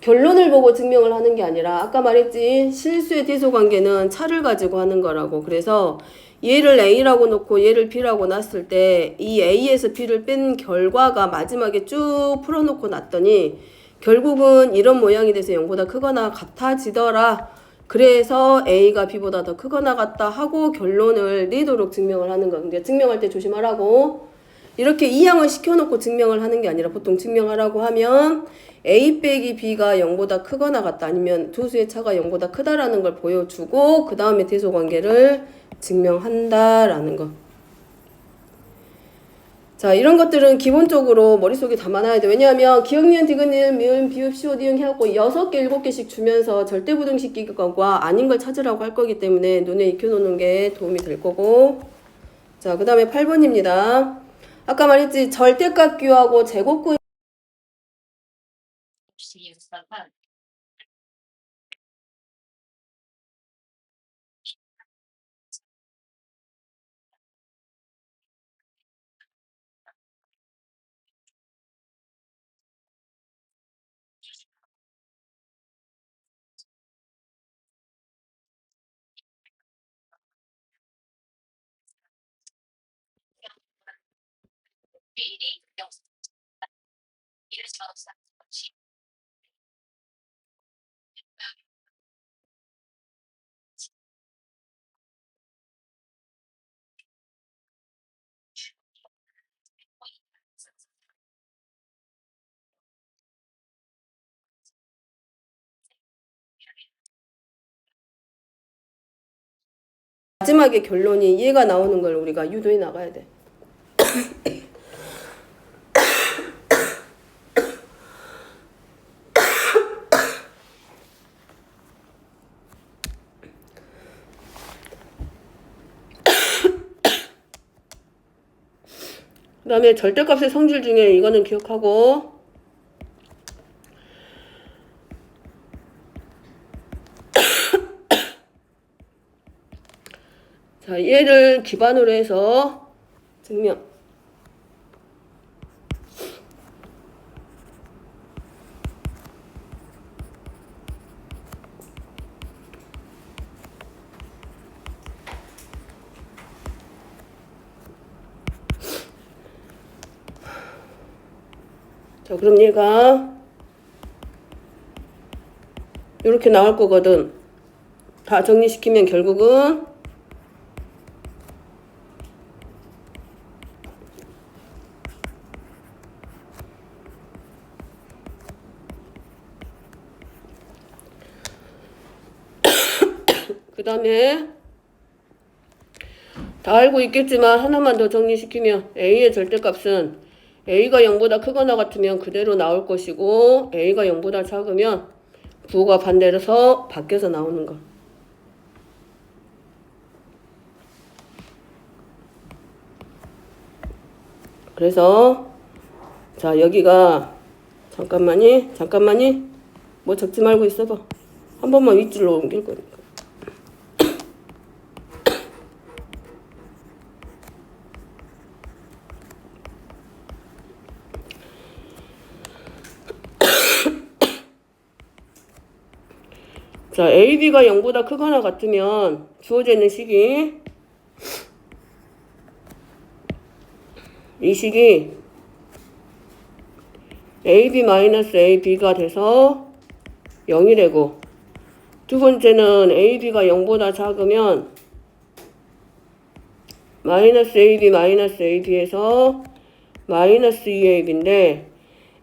결론을 보고 증명을 하는 게 아니라 아까 말했지 실수의 대소관계는 차를 가지고 하는 거라고. 그래서 얘를 a라고 놓고 얘를 b라고 놨을 때 이 a에서 b를 뺀 결과가 마지막에 쭉 풀어놓고 놨더니 결국은 이런 모양이 돼서 0보다 크거나 같아지더라. 그래서 a가 b보다 더 크거나 같다 하고 결론을 내도록 증명을 하는 거. 근데 증명할 때 조심하라고. 이렇게 이항을 시켜놓고 증명을 하는 게 아니라 보통 증명하라고 하면 a 빼기 b가 0보다 크거나 같다 아니면 두 수의 차가 0보다 크다라는 걸 보여주고 그 다음에 대소관계를 증명한다라는 거. 자, 이런 것들은 기본적으로 머릿속에 담아놔야 돼. 왜냐하면 기억니은, 디귿니은, 미음, 비읍, 시옷, 이응 해갖고 6개, 7개씩 주면서 절대부등식기과 아닌 걸 찾으라고 할 거기 때문에 눈에 익혀놓는 게 도움이 될 거고. 자, 그 다음에 8번입니다. 아까 말했지 절대값규하고 제곱구 마지막에 결론이 얘가 나오는 걸 우리가 유도해 나가야 돼. 그 다음에 절대값의 성질 중에 이거는 기억하고 자, 얘를 기반으로 해서 증명. 자, 그럼 얘가 이렇게 나올 거거든. 다 정리시키면 결국은 그 다음에 다 알고 있겠지만 하나만 더 정리시키면 A의 절대값은 A가 0보다 크거나 같으면 그대로 나올 것이고 A가 0보다 작으면 부호가 반대로서 바뀌어서 나오는 거. 그래서 자, 여기가 잠깐만이 뭐 적지 말고 있어봐. 한 번만 윗줄로 옮길 거니까. 자, AB가 0보다 크거나 같으면 주어져 있는 식이 이 식이 AB-AB가 돼서 0이 되고 두 번째는 AB가 0보다 작으면 -AB-AB에서 -2AB인데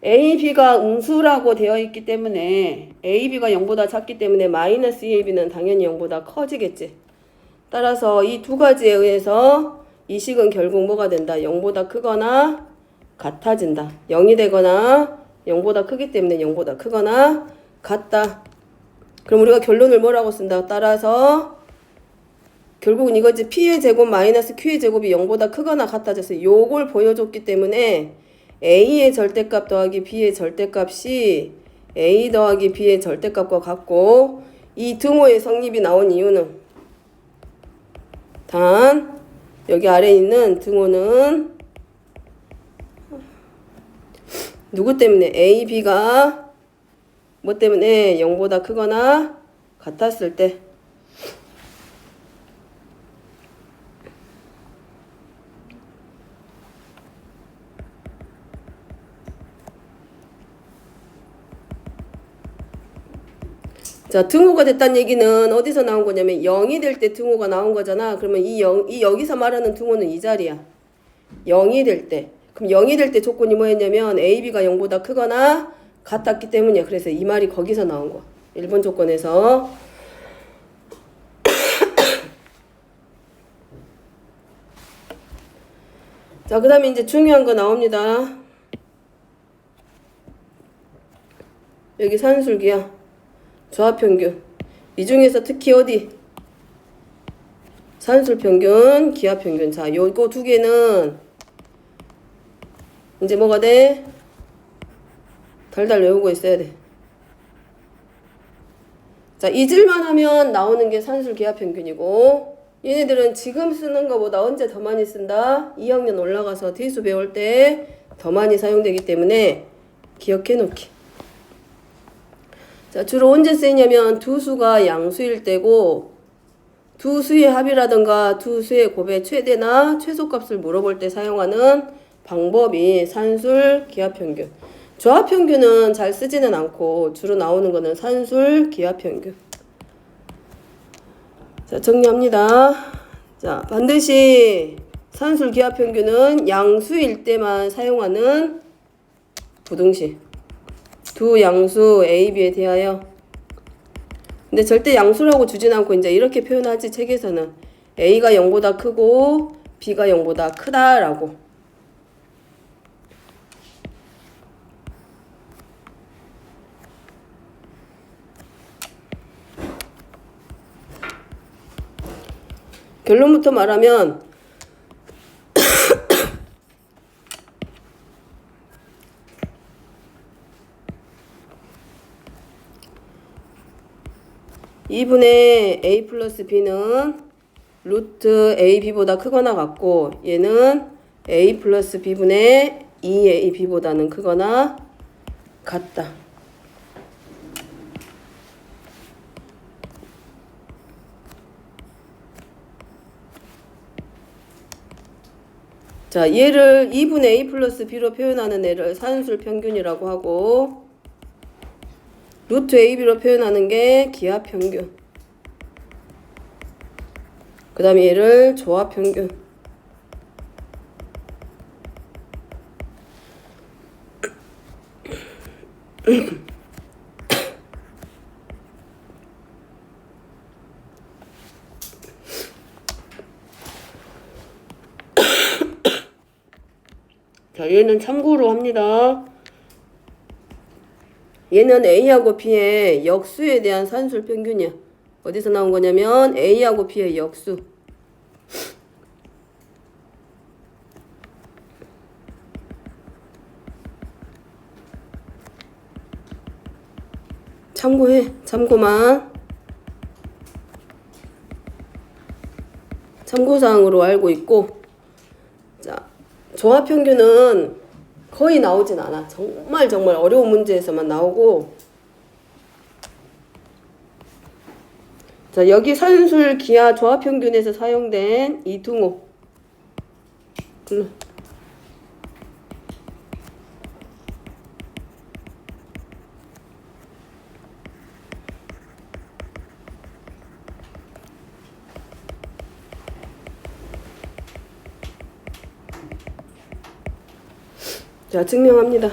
AB가 음수라고 되어 있기 때문에 AB가 0보다 작기 때문에 -2AB는 당연히 0보다 커지겠지. 따라서 이 두 가지에 의해서 이 식은 결국 뭐가 된다? 0보다 크거나 같아진다. 0이 되거나 0보다 크기 때문에 0보다 크거나 같다. 그럼 우리가 결론을 뭐라고 쓴다? 따라서 결국은 이거지. P의 제곱 마이너스 Q의 제곱이 0보다 크거나 같아졌어요. 요걸 보여줬기 때문에 A의 절대값 더하기 B의 절대값이 A 더하기 B의 절대값과 같고 이 등호의 성립이 나온 이유는 단 여기 아래에 있는 등호는 누구 때문에? A, B가 뭐 때문에 0보다 크거나 같았을 때 자, 등호가 됐다는 얘기는 어디서 나온 거냐면 0이 될 때 등호가 나온 거잖아. 그러면 이 여기서 말하는 등호는 이 자리야. 0이 될 때. 그럼 0이 될 때 조건이 뭐였냐면 A, B가 0보다 크거나 같았기 때문이야. 그래서 이 말이 거기서 나온 거야. 1번 조건에서. 자, 그 다음에 이제 중요한 거 나옵니다. 여기 산술기야. 조합평균. 이 중에서 특히 어디? 산술평균, 기하평균. 자, 요거 두 개는 이제 뭐가 돼? 달달 외우고 있어야 돼. 자, 잊을만 하면 나오는 게 산술 기하평균이고 얘네들은 지금 쓰는 것보다 언제 더 많이 쓴다? 2학년 올라가서 대수 배울 때 더 많이 사용되기 때문에 기억해 놓기. 자, 주로 언제 쓰이냐면 두 수가 양수일 때고 두 수의 합이라든가 두 수의 곱의 최대나 최소값을 물어볼 때 사용하는 방법이 산술 기하평균. 조합평균은 잘 쓰지는 않고 주로 나오는 거는 산술 기하평균. 자, 정리합니다. 자, 반드시 산술 기하평균은 양수일 때만 사용하는 부등식. 두 양수 A, B에 대하여. 근데 절대 양수라고 주진 않고 이제 이렇게 표현하지 책에서는 A가 0보다 크고 B가 0보다 크다라고. 결론부터 말하면 (2분의 a 플러스 b는 루트 a b보다 크거나 같고 얘는 a 플러스 b분의 2a b보다는 크거나 같다. 자, 얘를 2분의 a 플러스 b로 표현하는 애를 산술 평균이라고 하고 루트 AB로 표현하는 게 기하평균. 그 다음에 얘를 조합평균. 자, 얘는 참고로 합니다. 얘는 A하고 B의 역수에 대한 산술 평균이야. 어디서 나온 거냐면 A하고 B의 역수. 참고해. 참고만. 참고사항으로 알고 있고. 자, 조합평균은 거의 나오진 않아. 정말 어려운 문제에서만 나오고. 자, 여기 산술 기하 조합평균에서 사용된 이 등호. 자, 증명합니다.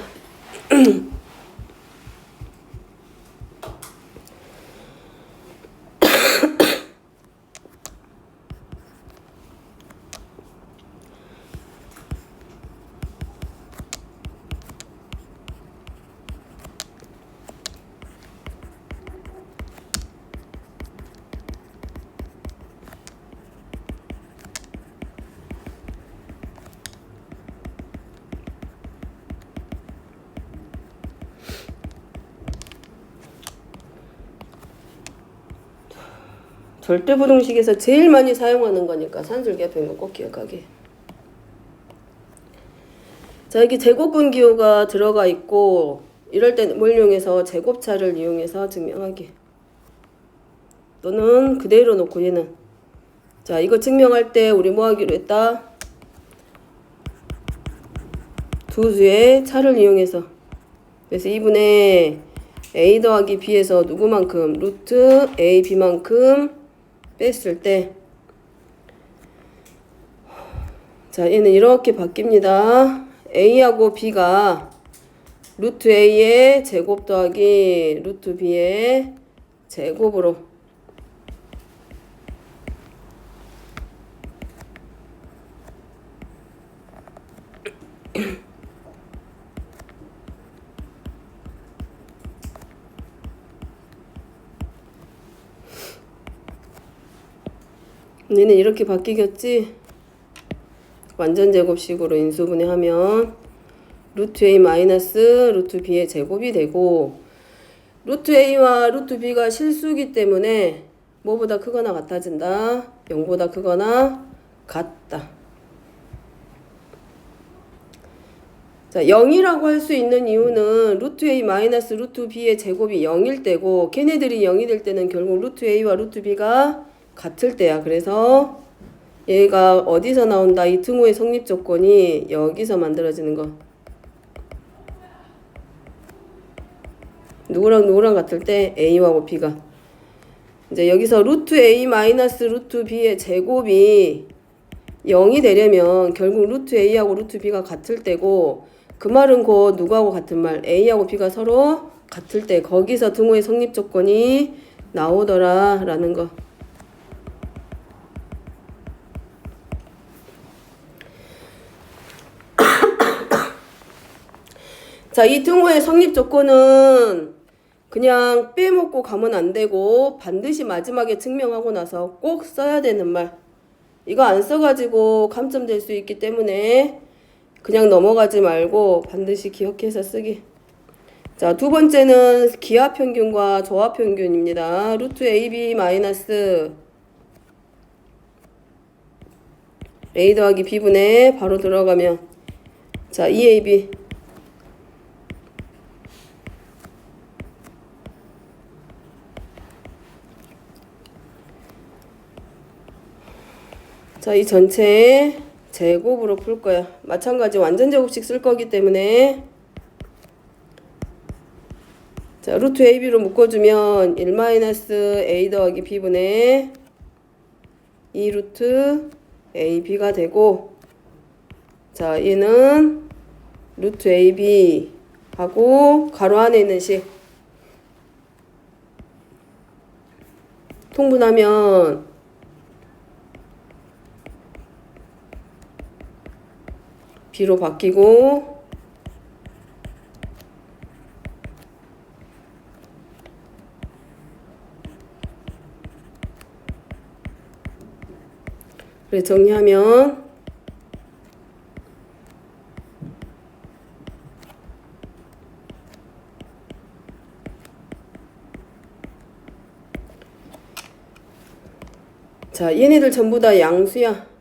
절대부동식에서 제일 많이 사용하는 거니까 산술기하평균 꼭 기억하게. 자, 여기 제곱분 기호가 들어가 있고 이럴 때 뭘 이용해서 제곱차를 이용해서 증명하기. 또는 그대로 놓고 얘는 자, 이거 증명할 때 우리 뭐 하기로 했다? 두 수의 차를 이용해서. 그래서 2분의 a 더하기 b에서 누구만큼? 루트 a b만큼 뺐을 때 자, 얘는 이렇게 바뀝니다. a하고 b가 루트 a의 제곱 더하기 루트 b의 제곱으로 얘는 이렇게 바뀌겠지? 완전 제곱식으로 인수분해하면 루트 a 마이너스 루트 b의 제곱이 되고 루트 a와 루트 b가 실수기 때문에 뭐보다 크거나 같아진다? 0보다 크거나 같다. 자, 0이라고 할 수 있는 이유는 루트 a 마이너스 루트 b의 제곱이 0일 때고 걔네들이 0이 될 때는 결국 루트 a와 루트 b가 같을 때야. 그래서 얘가 어디서 나온다? 이 등호의 성립 조건이 여기서 만들어지는 거. 누구랑 같을 때? a하고 b가. 이제 여기서 루트 a 마이너스 루트 b의 제곱이 0이 되려면 결국 루트 a하고 루트 b가 같을 때고 그 말은 곧 누구하고 같은 말? a하고 b가 서로 같을 때 거기서 등호의 성립 조건이 나오더라 라는 거. 자, 이 등호의 성립 조건은 그냥 빼먹고 가면 안 되고 반드시 마지막에 증명하고 나서 꼭 써야 되는 말. 이거 안 써가지고 감점될 수 있기 때문에 그냥 넘어가지 말고 반드시 기억해서 쓰기. 자, 두 번째는 기하평균과 조합평균입니다. 루트 AB 마이너스 A 더하기 B분의 바로 들어가면 자, 2AB 자, 이 전체 제곱으로 풀 거야. 마찬가지 완전 제곱식 쓸 거기 때문에 자, 루트 AB로 묶어주면 1-A 더하기 B분의 2 루트 AB가 되고 자, 얘는 루트 AB 하고 가로 안에 있는 식 통분하면 B로 바뀌고 그래 정리하면 자, 얘네들 전부 다 양수야.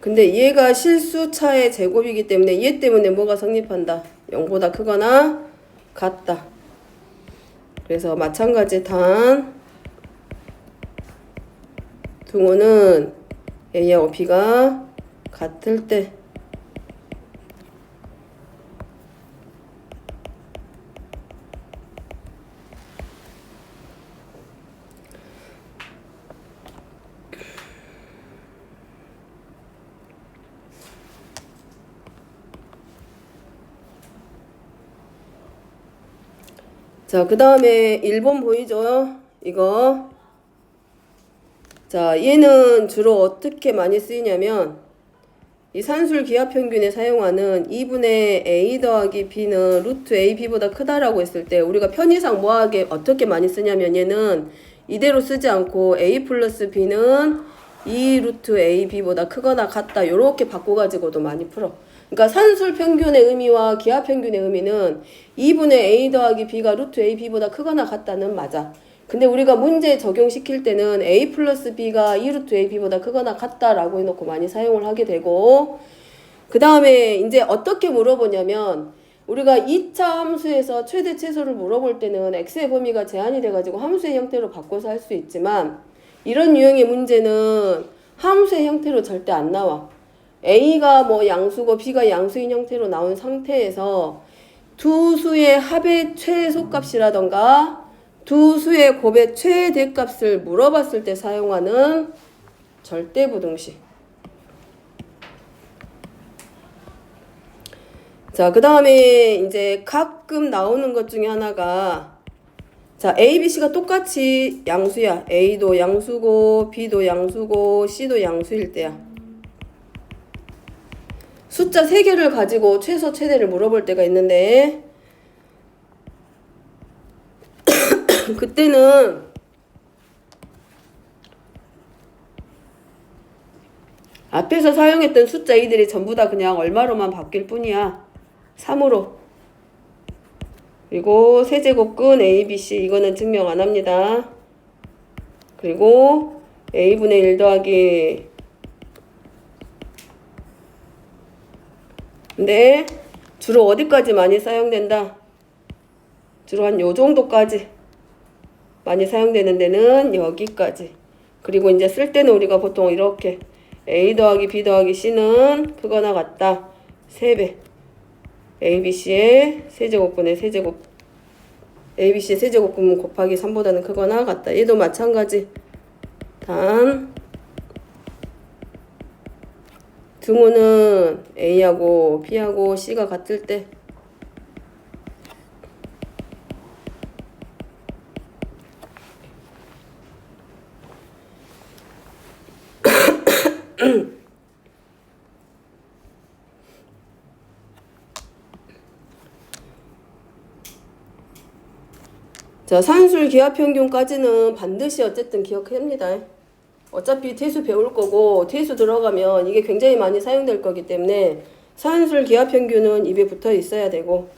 근데 얘가 실수차의 제곱이기 때문에 얘 때문에 뭐가 성립한다? 0보다 크거나 같다. 그래서 마찬가지 단 등호는 A하고 B가 같을 때 자, 그 다음에 1번 보이죠? 이거. 자, 얘는 주로 어떻게 많이 쓰이냐면 이 산술 기하평균에 사용하는 2분의 A 더하기 B는 루트 AB보다 크다라고 했을 때 우리가 편의상 뭐하게 어떻게 많이 쓰냐면 얘는 이대로 쓰지 않고 A 플러스 B는 2 루트 AB보다 크거나 같다 요렇게 바꿔가지고도 많이 풀어. 그러니까 산술 평균의 의미와 기하 평균의 의미는 2분의 A 더하기 B가 루트 AB보다 크거나 같다는 맞아. 근데 우리가 문제 적용시킬 때는 a 플러스 b가 2루트 ab보다 크거나 같다라고 해놓고 많이 사용을 하게 되고, 그 다음에 이제 어떻게 물어보냐면 우리가 2차 함수에서 최대 최소를 물어볼 때는 x의 범위가 제한이 돼가지고 함수의 형태로 바꿔서 할 수 있지만, 이런 유형의 문제는 함수의 형태로 절대 안 나와. a가 뭐 양수고 b가 양수인 형태로 나온 상태에서 두 수의 합의 최소값이라던가 두 수의 곱의 최대값을 물어봤을 때 사용하는 절대부등식. 자, 그 다음에 이제 가끔 나오는 것 중에 하나가, 자, A, B, C가 똑같이 양수야. A도 양수고, B도 양수고, C도 양수일 때야. 숫자 3개를 가지고 최소, 최대를 물어볼 때가 있는데, 그때는 앞에서 사용했던 숫자 이들이 전부 다 그냥 얼마로만 바뀔 뿐이야. 3으로. 그리고 세제곱근 A, B, C 이거는 증명 안 합니다. 그리고 A분의 1 더하기, 근데 주로 어디까지 많이 사용된다? 주로 한 요 정도까지 많이 사용되는 데는 여기까지. 그리고 이제 쓸 때는 우리가 보통 이렇게 A 더하기 B 더하기 C는 크거나 같다. 3배. ABC의 세제곱분의 세제곱, ABC의 세제곱분 곱하기 3보다는 크거나 같다. 얘도 마찬가지. 단 등호는 A하고 B하고 C가 같을 때 자, 산술 기하평균까지는 반드시 어쨌든 기억합니다. 어차피 태수 배울 거고 태수 들어가면 이게 굉장히 많이 사용될 거기 때문에 산술 기하평균은 입에 붙어 있어야 되고,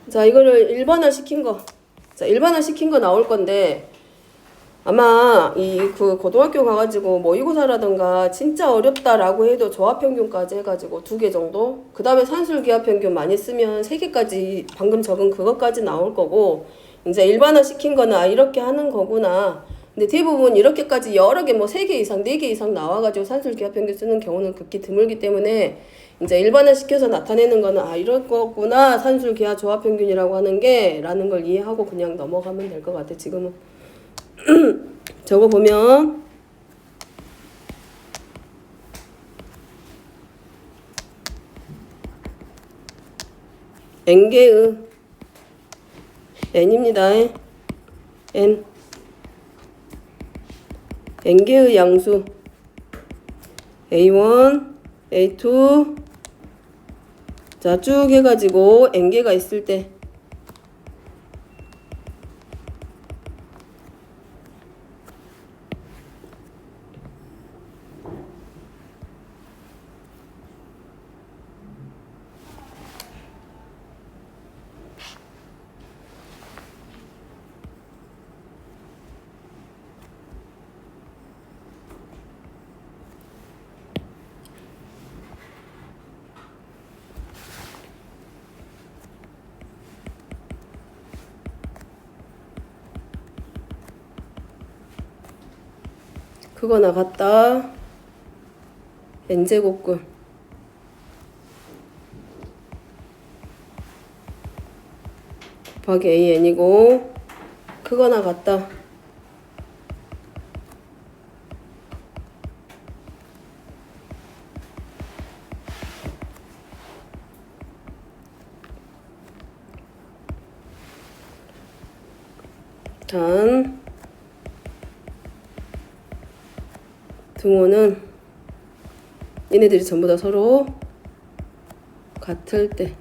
자, 이거를 일반화 시킨 거. 자, 일반화 시킨 거 나올 건데, 아마 그 고등학교 가가지고 모의고사라던가 진짜 어렵다라고 해도 조합평균까지 해가지고 2개 정도, 그 다음에 산술 기하평균 많이 쓰면 3개까지 방금 적은 그것까지 나올 거고, 이제 일반화 시킨 거는 아 이렇게 하는 거구나. 근데 대부분 이렇게까지 여러 개 뭐 3개 이상 4개 이상 나와가지고 산술 기하평균 쓰는 경우는 극히 드물기 때문에 이제 일반화 시켜서 나타내는 거는 아 이럴 거구나, 산술 기하 조합평균이라고 하는 게 라는 걸 이해하고 그냥 넘어가면 될 것 같아 지금은. 저거 보면 n개의 n입니다. n n개의 양수 a1, a2 자 쭉 해가지고 n개가 있을 때 그거나 같다. n제곱근 곱하기 an이고 그거나 같다. 단 등호는 얘네들이 전부 다 서로 같을 때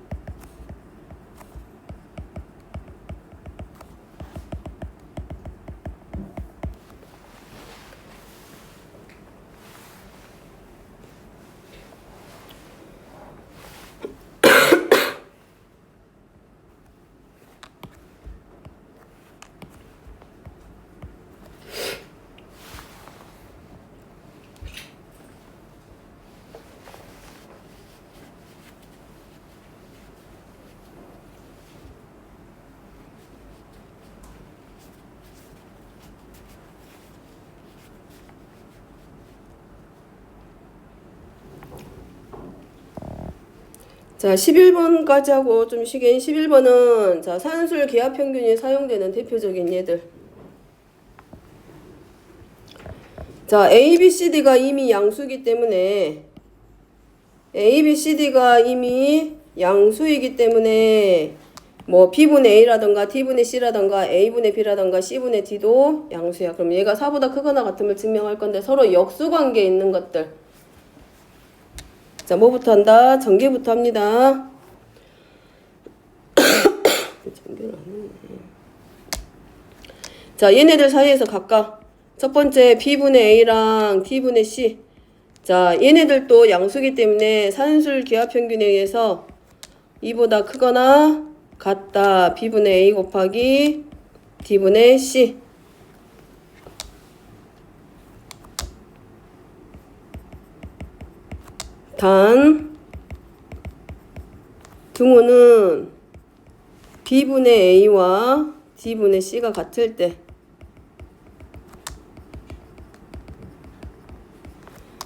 자, 11번까지 하고 좀 쉬게. 11번은 자, 산술 기하 평균이 사용되는 대표적인 예들. 자, A, B, C, D가 이미 양수이기 때문에 A, B, C, D가 이미 양수이기 때문에 뭐 B분의 A라던가 D분의 C라던가 A분의 B라던가 C분의 D도 양수야. 그럼 얘가 4보다 크거나 같음을 증명할 건데 서로 역수관계에 있는 것들. 자, 뭐부터 한다? 전개부터 합니다. 전개를 안 했네. 자, 얘네들 사이에서 각각 첫 번째 B분의 A랑 D분의 C. 자, 얘네들도 양수기 때문에 산술 기하 평균에 의해서 2보다 크거나 같다. B분의 A 곱하기 D분의 C. 단 등호는 B분의 A와 D분의 C가 같을 때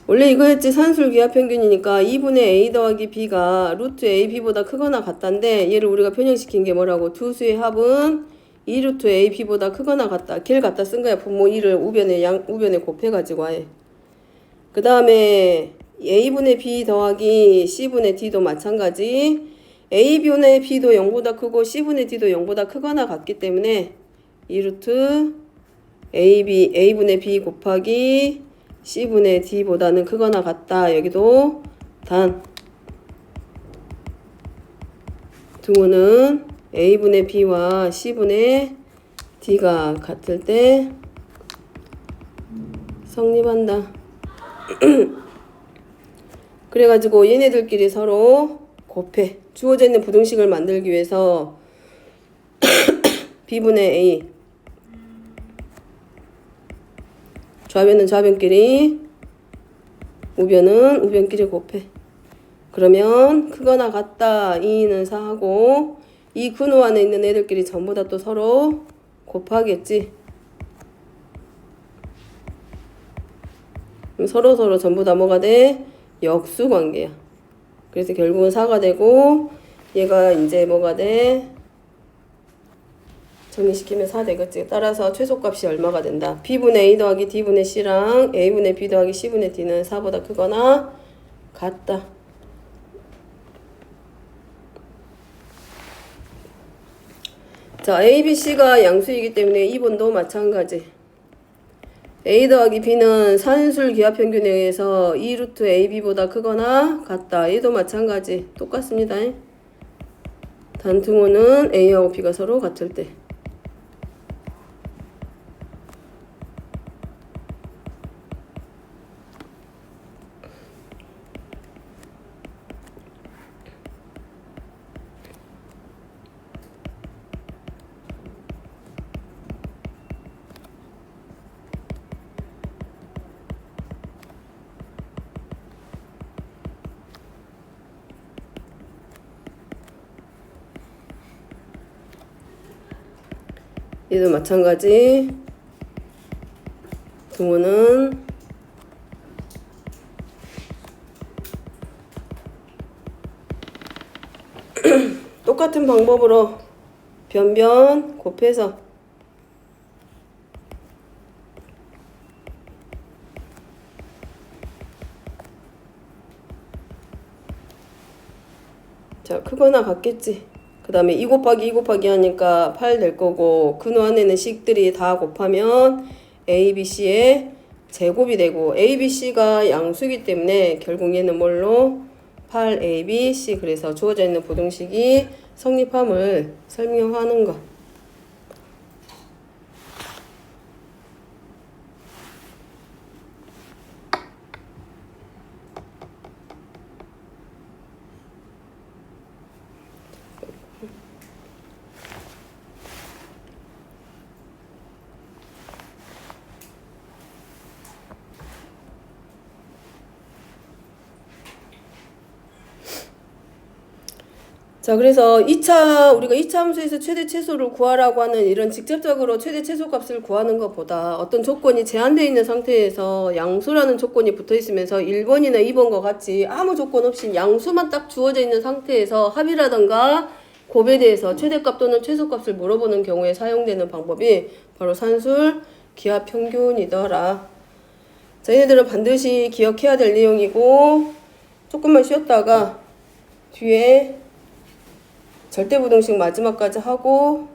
원래 이거였지. 산술 기하 평균이니까 2분의 A 더하기 B가 루트 AB보다 크거나 같다인데 얘를 우리가 변형시킨 게 뭐라고? 두 수의 합은 2 루트 AB보다 크거나 같다. 길 갖다 쓴 거야. 분모 2를 우변에 곱해가지고 아예. 그 다음에 A분의 B 더하기 C분의 D도 마찬가지. A분의 B도 0보다 크고 C분의 D도 0보다 크거나 같기 때문에 2 루트 A분의 B 곱하기 C분의 D보다는 크거나 같다. 여기도 단 등호는 A분의 B와 C분의 D가 같을 때 성립한다. 그래가지고 얘네들끼리 서로 곱해. 주어져 있는 부등식을 만들기 위해서 B분의 A 좌변은 좌변끼리 우변은 우변끼리 곱해. 그러면 크거나 같다. 2는 4하고 이 근호 안에 있는 애들끼리 전부 다 또 서로 곱하겠지. 서로 전부 다 뭐가 돼? 역수 관계야. 그래서 결국은 4가 되고 얘가 이제 뭐가 돼? 정리시키면 4 되겠지. 따라서 최소값이 얼마가 된다? B분의 A 더하기 D분의 C랑 A분의 B 더하기 C분의 D는 4보다 크거나 같다. 자, A, B, C가 양수이기 때문에 2번도 마찬가지. A 더하기 B는 산술 기하 평균에 의해서 2 루트 AB보다 크거나 같다. 얘도 마찬가지. 똑같습니다. 단 등호는 A하고 B가 서로 같을 때. 얘도 마찬가지. 등호는 똑같은 방법으로 변변 곱해서 자, 크거나 같겠지. 그 다음에 2 곱하기 2 곱하기 하니까 8 될 거고 근호 안에는 식들이 다 곱하면 A, B, C의 제곱이 되고 A, B, C가 양수이기 때문에 결국 얘는 뭘로? 8, A, B, C. 그래서 주어져 있는 부등식이 성립함을 설명하는 거. 자, 그래서 우리가 2차 함수에서 최대 최소를 구하라고 하는 이런 직접적으로 최대 최소 값을 구하는 것보다 어떤 조건이 제한되어 있는 상태에서 양수라는 조건이 붙어 있으면서 1번이나 2번과 같이 아무 조건 없이 양수만 딱 주어져 있는 상태에서 합이라던가 곱에 대해서 최대값 또는 최소값을 물어보는 경우에 사용되는 방법이 바로 산술 기하 평균이더라. 자, 얘네들은 반드시 기억해야 될 내용이고 조금만 쉬었다가 뒤에 절대부등식 마지막까지 하고